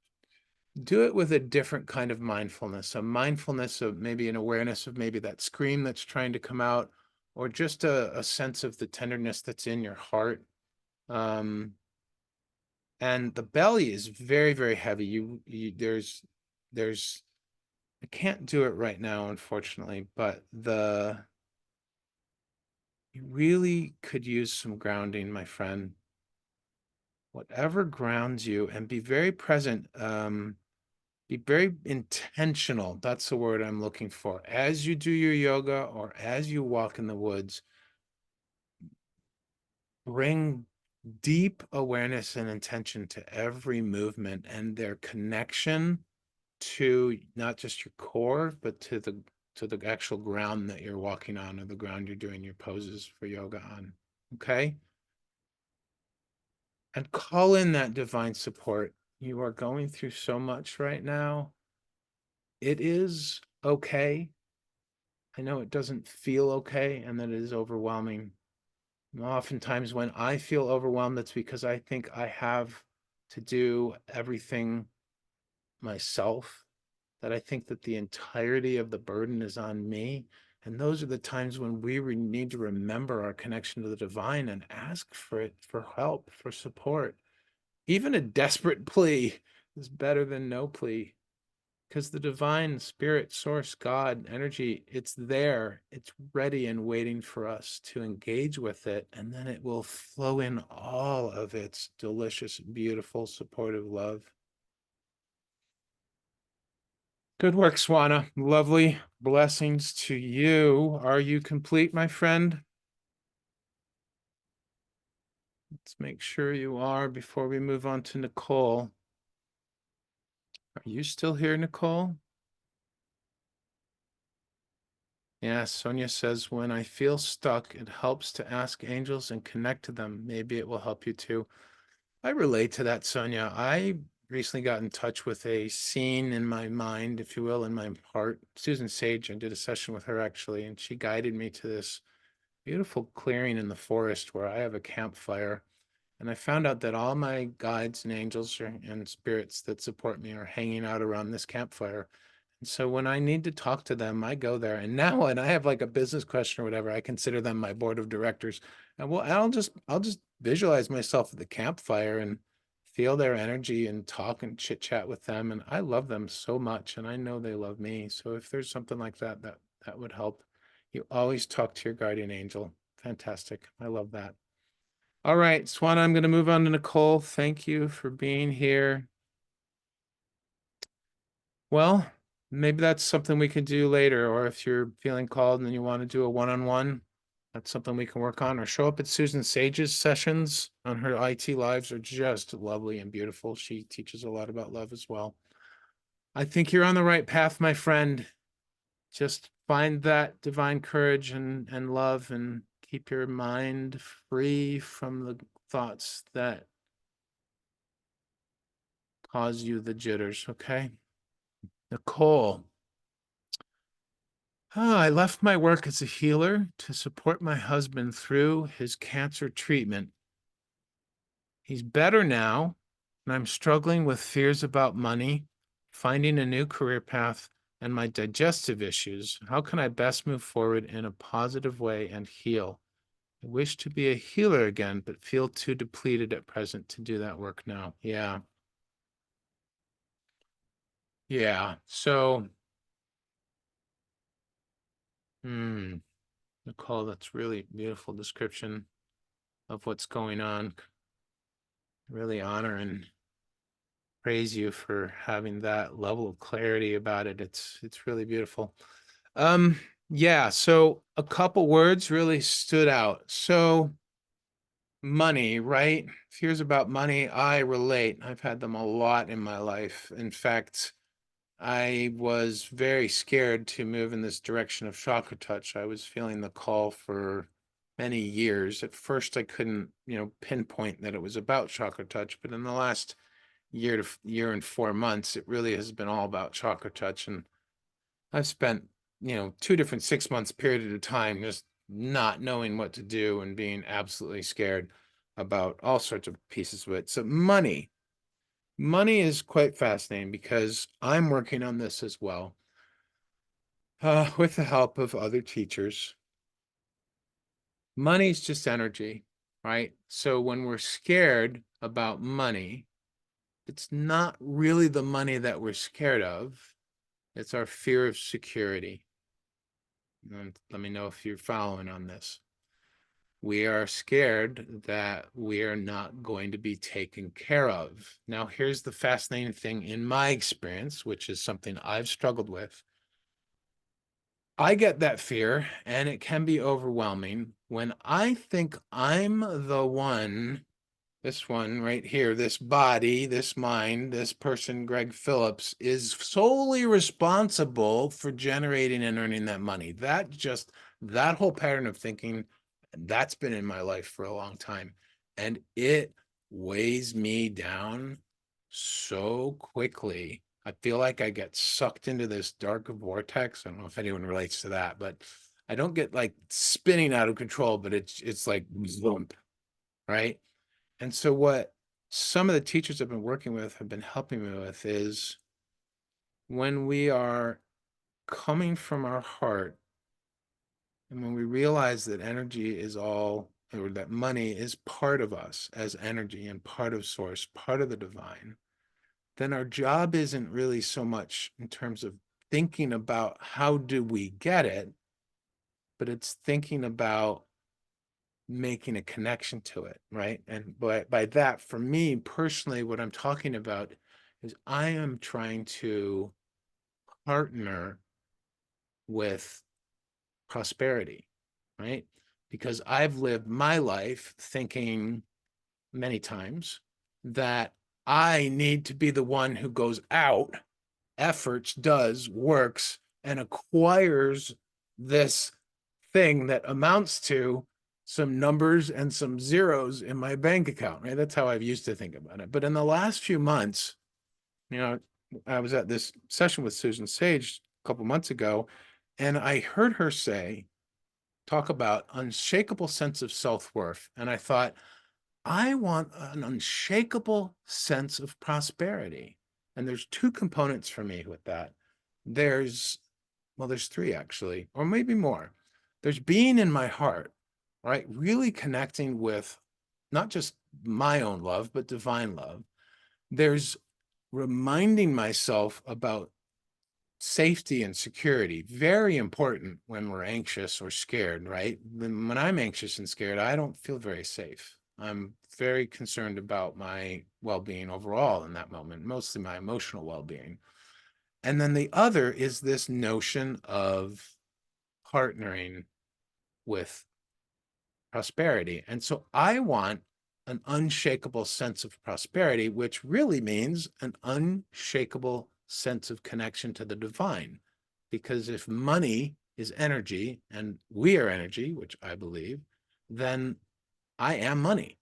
do it with a different kind of mindfulness, a mindfulness of maybe an awareness of maybe that scream that's trying to come out, or just a sense of the tenderness that's in your heart. And the belly is very, very heavy. There's, I can't do it right now, unfortunately, but you really could use some grounding, my friend. Whatever grounds you, and be very present. Be very intentional. That's the word I'm looking for. As you do your yoga or as you walk in the woods, bring deep awareness and intention to every movement and their connection to not just your core, but to the actual ground that you're walking on, or the ground you're doing your poses for yoga on. Okay? And call in that divine support. You are going through so much right now. It is okay. I know it doesn't feel okay and that it is overwhelming. Oftentimes when I feel overwhelmed, that's because I think I have to do everything myself, that I think that the entirety of the burden is on me. And those are the times when we need to remember our connection to the divine and ask for it, for help, for support. Even a desperate plea is better than no plea, because the divine spirit, source, God, energy, it's there, it's ready and waiting for us to engage with it. And then it will flow in all of its delicious, beautiful, supportive love. Good work, Swana. Lovely blessings to you. Are you complete, my friend? Let's make sure you are before we move on to Nicole. Are you still here, Nicole? Yeah, Sonia says, when I feel stuck, it helps to ask angels and connect to them. Maybe it will help you too. I relate to that, Sonia. I recently got in touch with a scene in my mind, if you will, in my heart. Susan Sage, I did a session with her actually, and she guided me to this beautiful clearing in the forest where I have a campfire. And I found out that all my guides and angels and spirits that support me are hanging out around this campfire. And so when I need to talk to them, I go there. And now when I have like a business question or whatever, I consider them my board of directors. And well, I'll just visualize myself at the campfire and feel their energy and talk and chit chat with them. And I love them so much, and I know they love me. So if there's something like that, that would help. You always talk to your guardian angel. Fantastic. I love that. All right, Swana, I'm going to move on to Nicole. Thank you for being here. Well, maybe that's something we can do later, or if you're feeling called and you want to do a one-on-one, that's something we can work on, or show up at Susan Sage's sessions on her IT lives are just lovely and beautiful. She teaches a lot about love as well. I think you're on the right path, my friend. Just find that divine courage and love, and keep your mind free from the thoughts that cause you the jitters, okay? Nicole. I left my work as a healer to support my husband through his cancer treatment. He's better now, and I'm struggling with fears about money, finding a new career path, and my digestive issues. How can I best move forward in a positive way and heal? I wish to be a healer again, but feel too depleted at present to do that work now. Yeah. Yeah. So, Nicole, that's really beautiful description of what's going on. Really honor and praise you for having that level of clarity about it. It's really beautiful. Yeah, so a couple words really stood out. So money, right? Fears about money, I relate. I've had them a lot in my life. In fact, I was very scared to move in this direction of ChakraTouch. I was feeling the call for many years. At first, I couldn't, pinpoint that it was about ChakraTouch, but in the last year and 4 months, it really has been all about ChakraTouch. And I've spent, 2 different 6 months period at a time just not knowing what to do and being absolutely scared about all sorts of pieces of it. So money is quite fascinating because I'm working on this as well, with the help of other teachers. Money is just energy, right? So when we're scared about money, it's not really the money that we're scared of. It's our fear of security. And let me know if you're following on this. We are scared that we are not going to be taken care of. Now, here's the fascinating thing in my experience, which is something I've struggled with. I get that fear, and it can be overwhelming when I think I'm the one This one right here, this body, this mind, this person, Greg Phillips, is solely responsible for generating and earning that money. That whole pattern of thinking, that's been in my life for a long time. And it weighs me down so quickly. I feel like I get sucked into this dark vortex. I don't know if anyone relates to that, but I don't get like spinning out of control, but it's like zoom, right? And so what some of the teachers I've been working with have been helping me with is when we are coming from our heart and when we realize that energy is all, or that money is part of us as energy and part of source, part of the divine, then our job isn't really so much in terms of thinking about how do we get it, but it's thinking about making a connection to it, right? And by that, for me personally, what I'm talking about is I am trying to partner with prosperity, right? Because I've lived my life thinking many times that I need to be the one who goes out, efforts, does, works, and acquires this thing that amounts to some numbers and some zeros in my bank account, right? That's how I've used to think about it. But in the last few months, you know, I was at this session with Susan Sage a couple months ago, and I heard her talk about unshakable sense of self-worth. And I thought, I want an unshakable sense of prosperity. And there's two components for me with that. There's, well, there's three actually, or maybe more. There's being in my heart, right? Really connecting with not just my own love, but divine love. There's reminding myself about safety and security, very important when we're anxious or scared, right? When I'm anxious and scared, I don't feel very safe. I'm very concerned about my well-being overall in that moment, mostly my emotional well-being. And then the other is this notion of partnering with prosperity. And so I want an unshakable sense of prosperity, which really means an unshakable sense of connection to the divine. Because if money is energy and we are energy, which I believe, then I am money.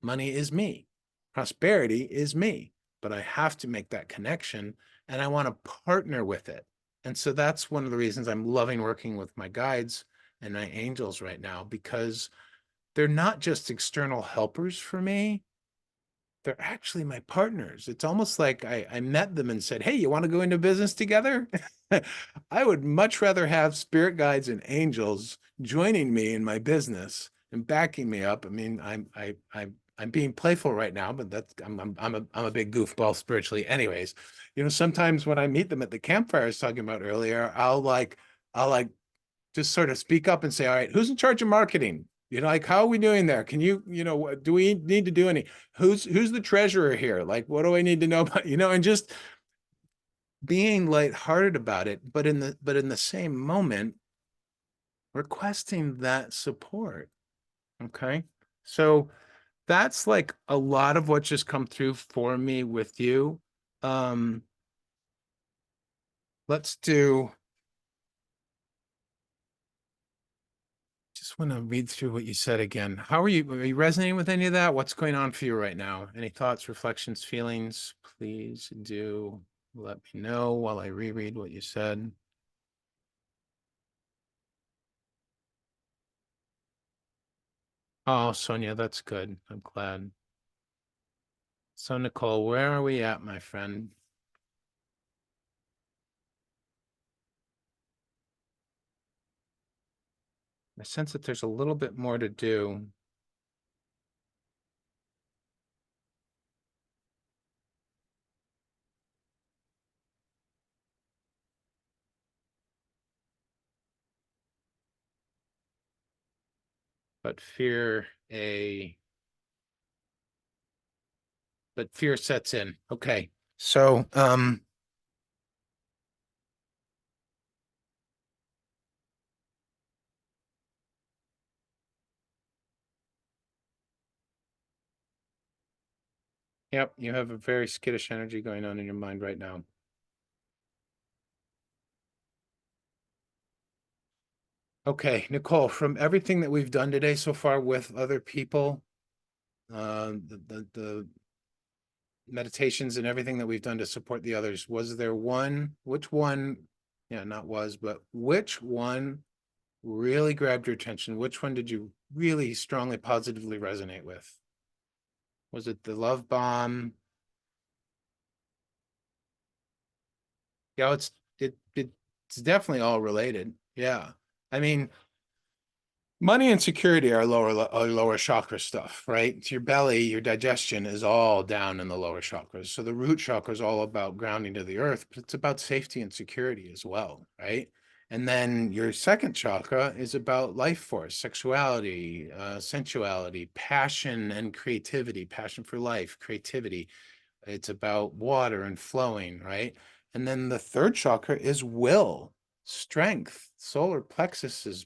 Money is me. Prosperity is me. But I have to make that connection and I want to partner with it. And so that's one of the reasons I'm loving working with my guides and my angels right now, because they're not just external helpers for me. They're actually my partners. It's almost like I met them and said, hey, you want to go into business together? I would much rather have spirit guides and angels joining me in my business and backing me up. I mean, I'm being playful right now, but that's I'm a big goofball spiritually. Anyways, sometimes when I meet them at the campfire I was talking about earlier, I'll like just sort of speak up and say, all right, who's in charge of marketing? Like, how are we doing there? Can do we need to do any, who's the treasurer here? Like, what do I need to know about, and just being lighthearted about it, but in the same moment, requesting that support. Okay. So that's like a lot of what just come through for me with you. Um, let's do Just want to read through what you said again. How are you? Are you resonating with any of that? What's going on for you right now? Any thoughts, reflections, feelings? Please do let me know while I reread what you said. Oh, Sonia, that's good. I'm glad. So, Nicole, where are we at, my friend? I sense that there's a little bit more to do. But fear sets in. Okay. So, Yep, you have a very skittish energy going on in your mind right now. Okay, Nicole, from everything that we've done today so far with other people, the meditations and everything that we've done to support the others, was there one, which one, yeah, not was, but which one really grabbed your attention? Which one did you really strongly, positively resonate with? Was it the love bomb? Yeah, it's definitely all related. Yeah. I mean, money and security are lower chakra stuff, right? It's your belly, your digestion is all down in the lower chakras. So the root chakra is all about grounding to the earth, but it's about safety and security as well, right? And then your second chakra is about life force, sexuality, sensuality, passion and creativity, passion for life, creativity. It's about water and flowing, right? And then the third chakra is will, strength. Solar plexus is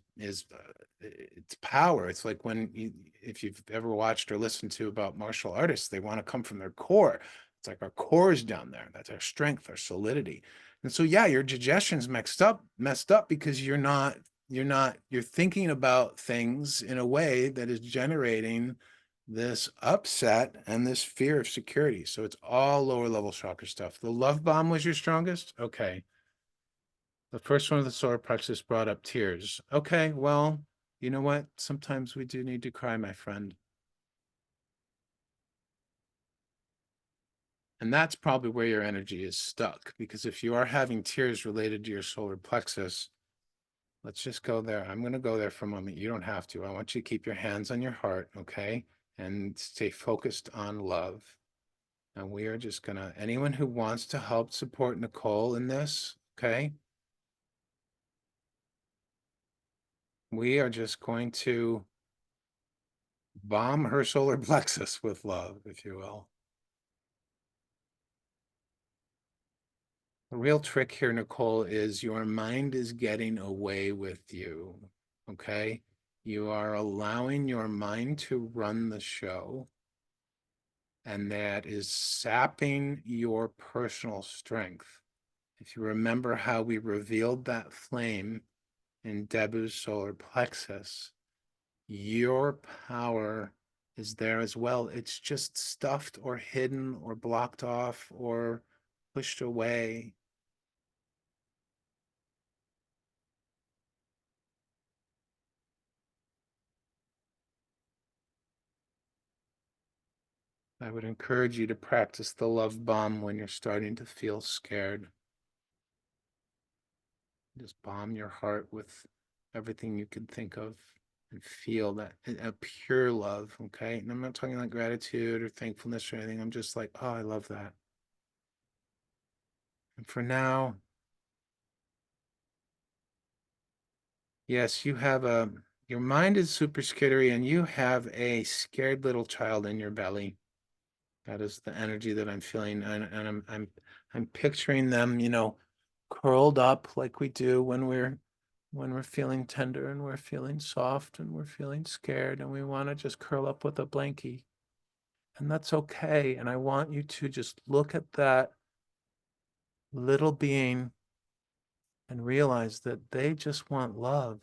it's power. It's like when you, if you've ever watched or listened to about martial artists, they want to come from their core. It's like our core is down there. That's our strength, our solidity. And so yeah, your digestion's messed up because you're thinking about things in a way that is generating this upset and this fear of security. So it's all lower level chakra stuff. The love bomb was your strongest? Okay. The first one of the solar plexus brought up tears. Okay, well, you know what? Sometimes we do need to cry, my friend. And that's probably where your energy is stuck. Because if you are having tears related to your solar plexus, let's just go there. I'm going to go there for a moment. You don't have to. I want you to keep your hands on your heart, okay? And stay focused on love. And we are just going to, anyone who wants to help support Nicole in this, okay? We are just going to bomb her solar plexus with love, if you will. The real trick here, Nicole, is your mind is getting away with you, okay? You are allowing your mind to run the show, and that is sapping your personal strength. If you remember how we revealed that flame in Debu's solar plexus, your power is there as well. It's just stuffed or hidden or blocked off or pushed away. I would encourage you to practice the love bomb when you're starting to feel scared. Just bomb your heart with everything you can think of and feel that a pure love, okay? And I'm not talking like gratitude or thankfulness or anything. I'm just like, oh, I love that. And for now, yes, you have your mind is super scary and you have a scared little child in your belly. That is the energy that I'm feeling. And I'm picturing them, curled up like we do when we're feeling tender and we're feeling soft and we're feeling scared and we want to just curl up with a blankie. And that's okay. And I want you to just look at that little being and realize that they just want love.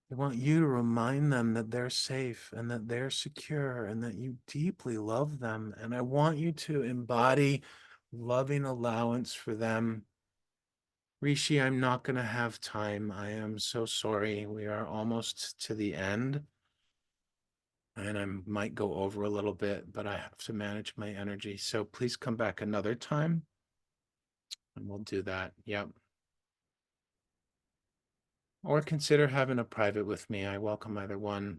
They want you to remind them that they're safe and that they're secure and that you deeply love them. And I want you to embody loving allowance for them. Rishi, I'm not going to have time. I am so sorry. We are almost to the end. And I might go over a little bit, but I have to manage my energy. So please come back another time and we'll do that. Yep. Or consider having a private with me. I welcome either one.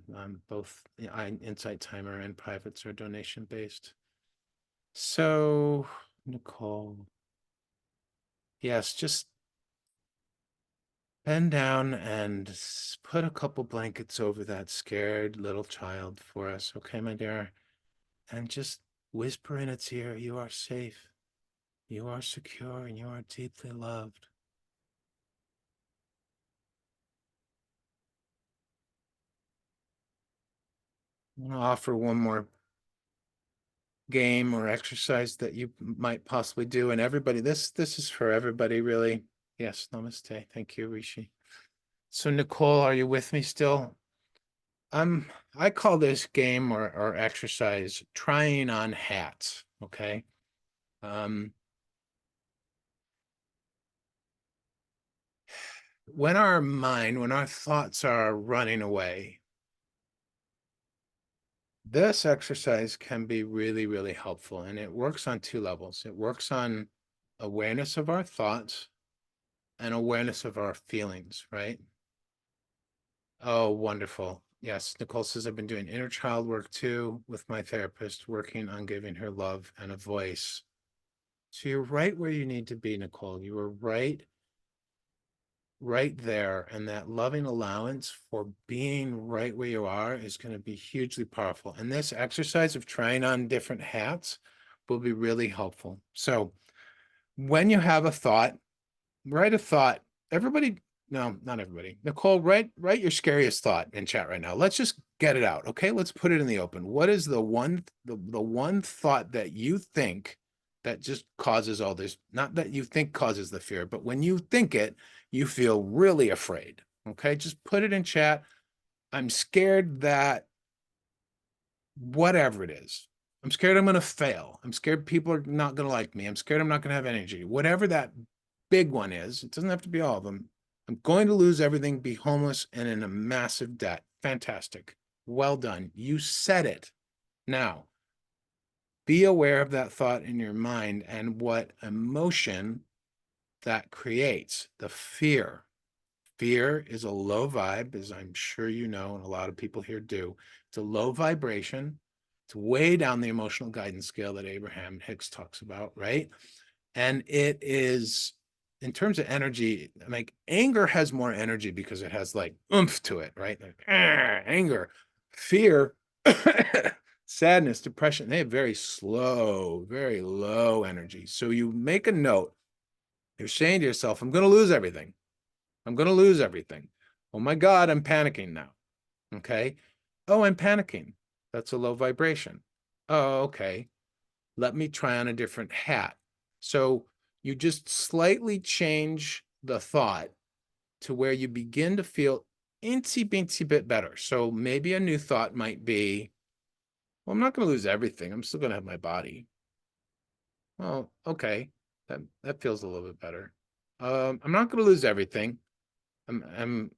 Both Insight Timer and privates are donation based. So, Nicole, yes, just bend down and put a couple blankets over that scared little child for us, okay, my dear? And just whisper in its ear, you are safe, you are secure, and you are deeply loved. I'm going to offer one more game or exercise that you might possibly do. And everybody, this is for everybody, really. Yes, namaste. Thank you, Rishi. So Nicole, are you with me still? I call this game or exercise trying on hats. Okay. When our thoughts are running away, this exercise can be really, really helpful. And it works on two levels. It works on awareness of our thoughts and awareness of our feelings, right? Oh, wonderful. Yes, Nicole says, I've been doing inner child work too with my therapist, working on giving her love and a voice. So you're right where you need to be, Nicole. You were right there. And that loving allowance for being right where you are is going to be hugely powerful. And this exercise of trying on different hats will be really helpful. So when you have a thought, write a thought. Everybody, no, not everybody. Nicole, write your scariest thought in chat right now. Let's just get it out. Okay. Let's put it in the open. What is the one thought that you think that just causes all this? Not that you think causes the fear, but when you think it, you feel really afraid. Okay. Just put it in chat. I'm scared that whatever it is. I'm scared I'm going to fail. I'm scared people are not going to like me. I'm scared I'm not going to have energy. Whatever that big one is, it doesn't have to be all of them. I'm going to lose everything, be homeless, and in a massive debt. Fantastic. Well done. You said it. Now, be aware of that thought in your mind and what emotion that creates, the fear. Fear is a low vibe, as I'm sure you know, and a lot of people here do. It's a low vibration. It's way down the emotional guidance scale that Abraham Hicks talks about, right? And it is, in terms of energy, like anger has more energy because it has like oomph to it, right? Like, anger, fear, sadness, depression, they have very slow, very low energy. So you make a note. You're saying to yourself, I'm going to lose everything. I'm going to lose everything. Oh my God, I'm panicking now. Okay. Oh, I'm panicking. That's a low vibration. Oh, okay. Let me try on a different hat. So you just slightly change the thought to where you begin to feel incy bit better. So maybe a new thought might be, well, I'm not going to lose everything. I'm still going to have my body. Well, okay. That feels a little bit better. I'm not going to lose everything. I'm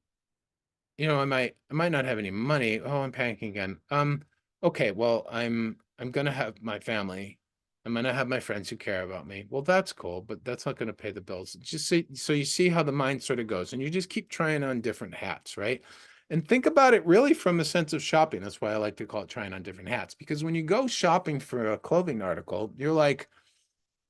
I might not have any money. Oh, I'm panicking again. Okay, well, I'm gonna have my family. I'm gonna have my friends who care about me. Well, that's cool, but that's not gonna pay the bills. Just so you see how the mind sort of goes, and you just keep trying on different hats, right? And think about it really from a sense of shopping. That's why I like to call it trying on different hats, because when you go shopping for a clothing article, you're like,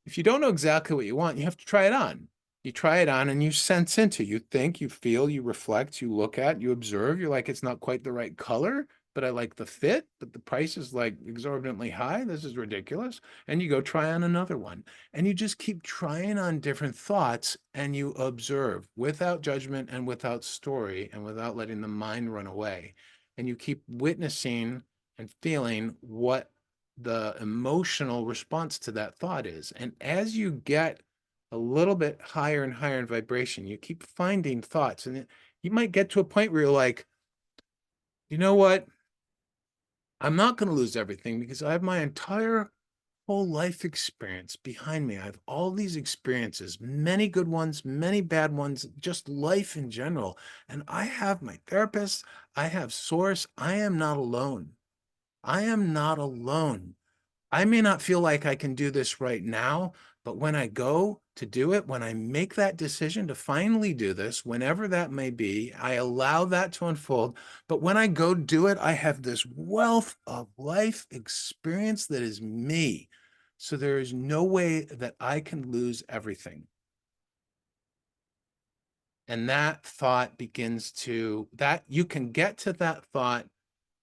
if you don't know exactly what you want, you have to try it on. You try it on and you sense into, you think, you feel, you reflect, you look at, you observe. You're like, it's not quite the right color, but I like the fit, but the price is like exorbitantly high. This is ridiculous. And you go try on another one. And you just keep trying on different thoughts and you observe without judgment and without story and without letting the mind run away. And you keep witnessing and feeling what the emotional response to that thought is. And as you get a little bit higher and higher in vibration, you keep finding thoughts. And you might get to a point where you're like, you know what? I'm not going to lose everything because I have my entire whole life experience behind me. I have all these experiences, many good ones, many bad ones, just life in general. And I have my therapist, I have source. I am not alone. I am not alone. I may not feel like I can do this right now, but when I go to do it, when I make that decision to finally do this, whenever that may be, I allow that to unfold. But when I go do it, I have this wealth of life experience that is me. So there is no way that I can lose everything. And that thought begins to, that you can get to that thought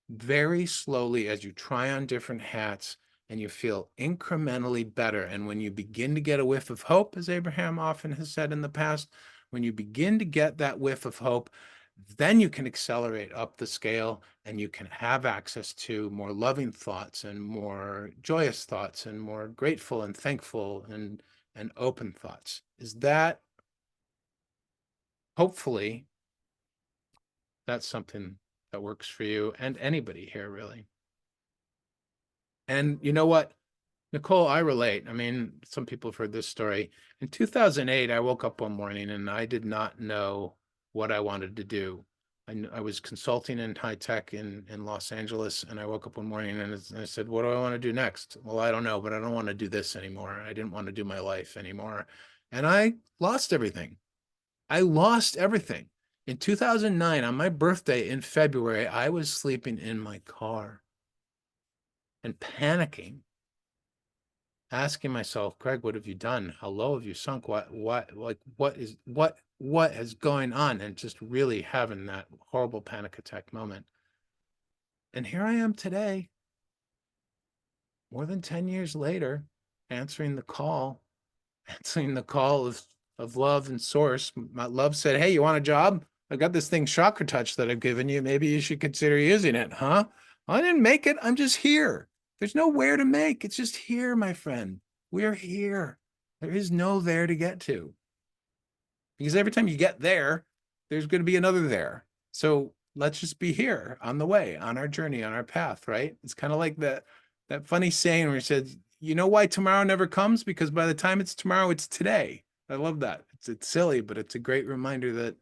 very slowly as you try on different hats and you feel incrementally better. And when you begin to get a whiff of hope, as Abraham often has said in the past, when you begin to get that whiff of hope, then you can accelerate up the scale and you can have access to more loving thoughts and more joyous thoughts and more grateful and thankful and open thoughts. Is that, hopefully, that's something that works for you and anybody here, really. And you know what, Nicole, I relate. I mean, some people have heard this story. In 2008, I woke up one morning and I did not know what I wanted to do. I was consulting in high tech in Los Angeles, and I woke up one morning and I said, what do I want to do next? Well, I don't know, but I don't want to do this anymore. I didn't want to do my life anymore. And I lost everything. I lost everything. In 2009, on my birthday in February, I was sleeping in my car and panicking, asking myself, Greg, what have you done? How low have you sunk? What is going on? And just really having that horrible panic attack moment. And here I am today, more than 10 years later, answering the call of love and source. My love said, hey, you want a job? I got this thing, ChakraTouch, that I've given you. Maybe you should consider using it, huh? I didn't make it. I'm just here. There's nowhere to make. It's just here, my friend. We're here. There is no there to get to. Because every time you get there, there's going to be another there. So let's just be here on the way, on our journey, on our path, right? It's kind of like that funny saying where it says, you know why tomorrow never comes? Because by the time it's tomorrow, it's today. I love that. It's silly, but it's a great reminder that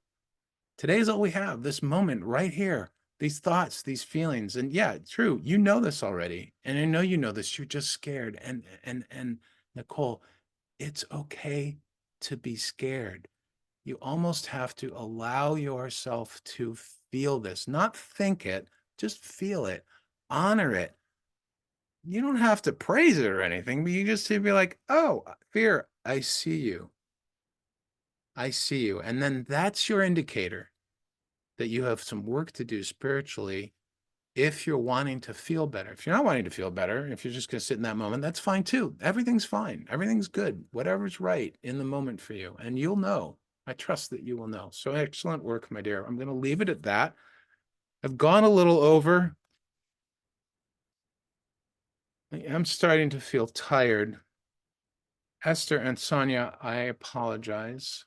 today is all we have, this moment right here, these thoughts, these feelings. And yeah, true. You know this already. And I know you know this. You're just scared. And Nicole, it's okay to be scared. You almost have to allow yourself to feel this, not think it, just feel it, honor it. You don't have to praise it or anything, but you just to be like, oh, fear, I see you. I see you. And then that's your indicator that you have some work to do spiritually if you're wanting to feel better. If you're not wanting to feel better, if you're just going to sit in that moment, that's fine too. Everything's fine. Everything's good. Whatever's right in the moment for you. And you'll know. I trust that you will know. So excellent work, my dear. I'm going to leave it at that. I've gone a little over. I'm starting to feel tired. Esther and Sonia, I apologize.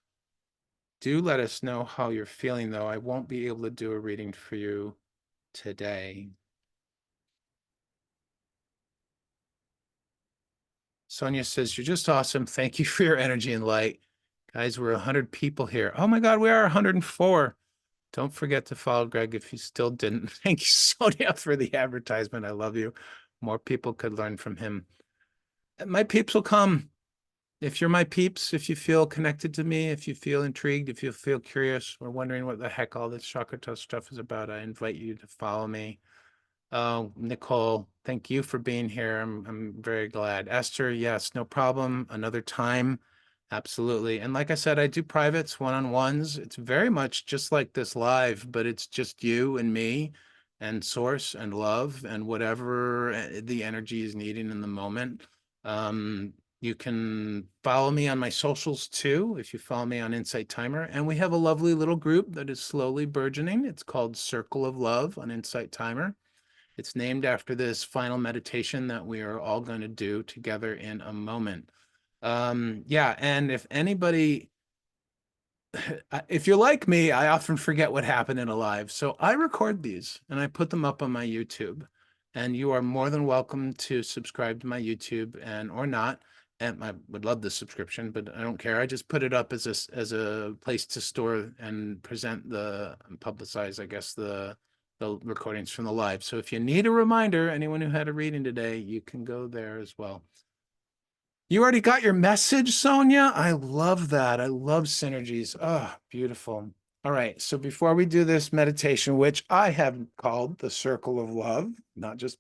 Do let us know how you're feeling, though. I won't be able to do a reading for you today. Sonia says, you're just awesome. Thank you for your energy and light. Guys, we're 100 people here. Oh my God, we are 104. Don't forget to follow Greg if you still didn't. Thank you, Sonia, for the advertisement. I love you. More people could learn from him. My peeps will come. If you're my peeps, if you feel connected to me, if you feel intrigued, if you feel curious or wondering what the heck all this ChakraTouch stuff is about, I invite you to follow me. Nicole, thank you for being here. I'm very glad. Esther, yes, no problem. Another time. Absolutely. And like I said, I do privates, one-on-ones. It's very much just like this live, but it's just you and me and source and love and whatever the energy is needing in the moment. You can follow me on my socials too, if you follow me on Insight Timer. And we have a lovely little group that is slowly burgeoning. It's called Circle of Love on Insight Timer. It's named after this final meditation that we are all going to do together in a moment. Yeah, and if anybody, if you're like me, I often forget what happened in a live. So I record these and I put them up on my YouTube. And you are more than welcome to subscribe to my YouTube and or not. And I would love the subscription, but I don't care. I just put it up as a place to store and present publicize, I guess, the recordings from the live. So if you need a reminder, anyone who had a reading today, you can go there as well. You already got your message, Sonia? I love that. I love synergies. Oh, beautiful. All right. So before we do this meditation, which I have called the Circle of Love, not just,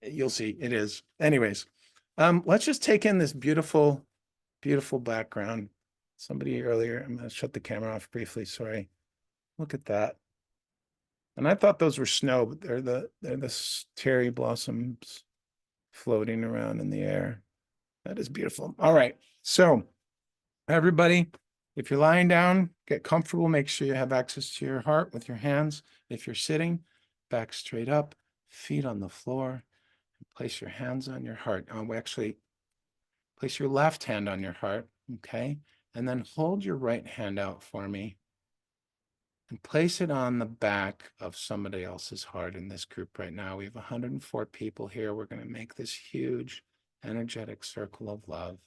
you'll see it is. Anyways, let's just take in this beautiful, beautiful background. Somebody earlier, I'm going to shut the camera off briefly. Sorry. Look at that. And I thought those were snow, but they're the cherry blossoms floating around in the air. That is beautiful. All right. So everybody, If you're lying down, get comfortable. Make sure you have access to your heart with your hands. If you're sitting, back straight up, feet on the floor. Place your hands on your heart. Actually, place your left hand on your heart, okay? And then hold your right hand out for me and place it on the back of somebody else's heart in this group right now. We have 104 people here. We're going to make this huge energetic circle of love.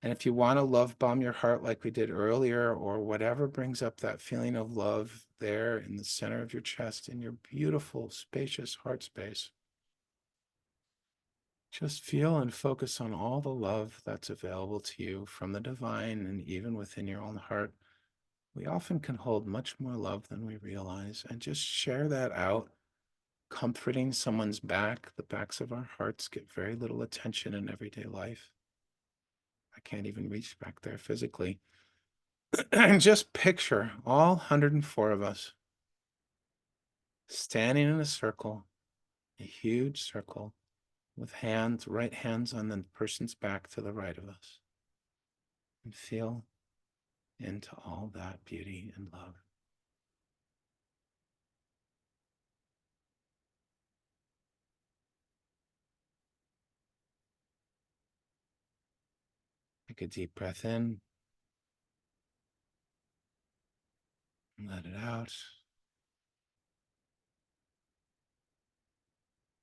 And if you want to love bomb your heart like we did earlier, or whatever brings up that feeling of love there in the center of your chest, in your beautiful, spacious heart space, just feel and focus on all the love that's available to you from the divine and even within your own heart. We often can hold much more love than we realize, and just share that out, comforting someone's back. The backs of our hearts get very little attention in everyday life. I can't even reach back there physically. And just picture all 104 of us standing in a circle, a huge circle, with hands, right hands on the person's back to the right of us. And feel into all that beauty and love. Take a deep breath in. And let it out.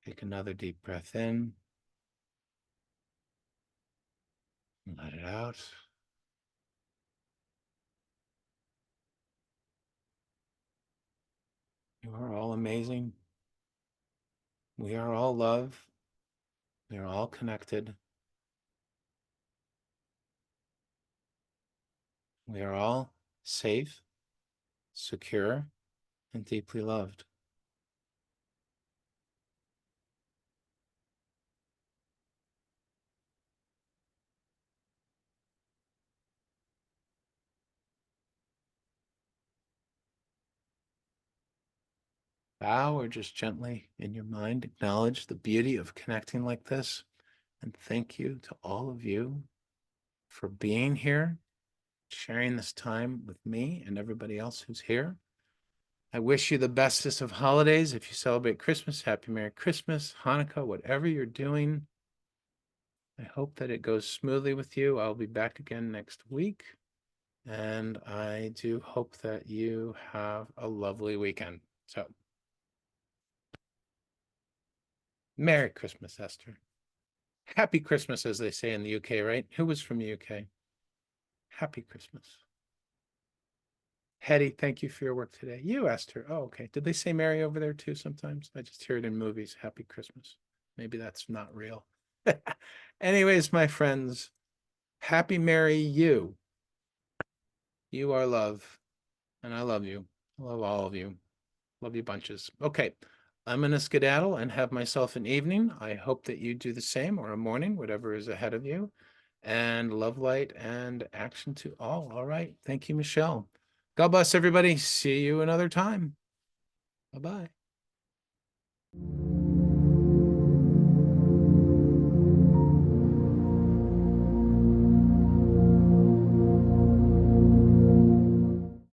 Take another deep breath in. And let it out. You are all amazing. We are all love. We are all connected. We are all safe, secure, and deeply loved. Bow or just gently in your mind acknowledge the beauty of connecting like this. And thank you to all of you for being here, sharing this time with me and everybody else who's here. I wish you the bestest of holidays. If you celebrate Christmas, happy Merry Christmas, Hanukkah, whatever you're doing. I hope that it goes smoothly with you. I'll be back again next week. And I do hope that you have a lovely weekend. So, Merry Christmas, Esther. Happy Christmas, as they say in the UK, right? Who was from the UK? Happy Christmas. Hetty, thank you for your work today. You asked her. Oh, okay. Did they say Merry over there too sometimes? I just hear it in movies. Happy Christmas. Maybe that's not real. Anyways, my friends, happy Merry you. You are love. And I love you. I love all of you. Love you bunches. Okay. I'm going to skedaddle and have myself an evening. I hope that you do the same, or a morning, whatever is ahead of you. And love, light, and action to all. All right. Thank you, Michelle. God bless everybody. See you another time. Bye-bye.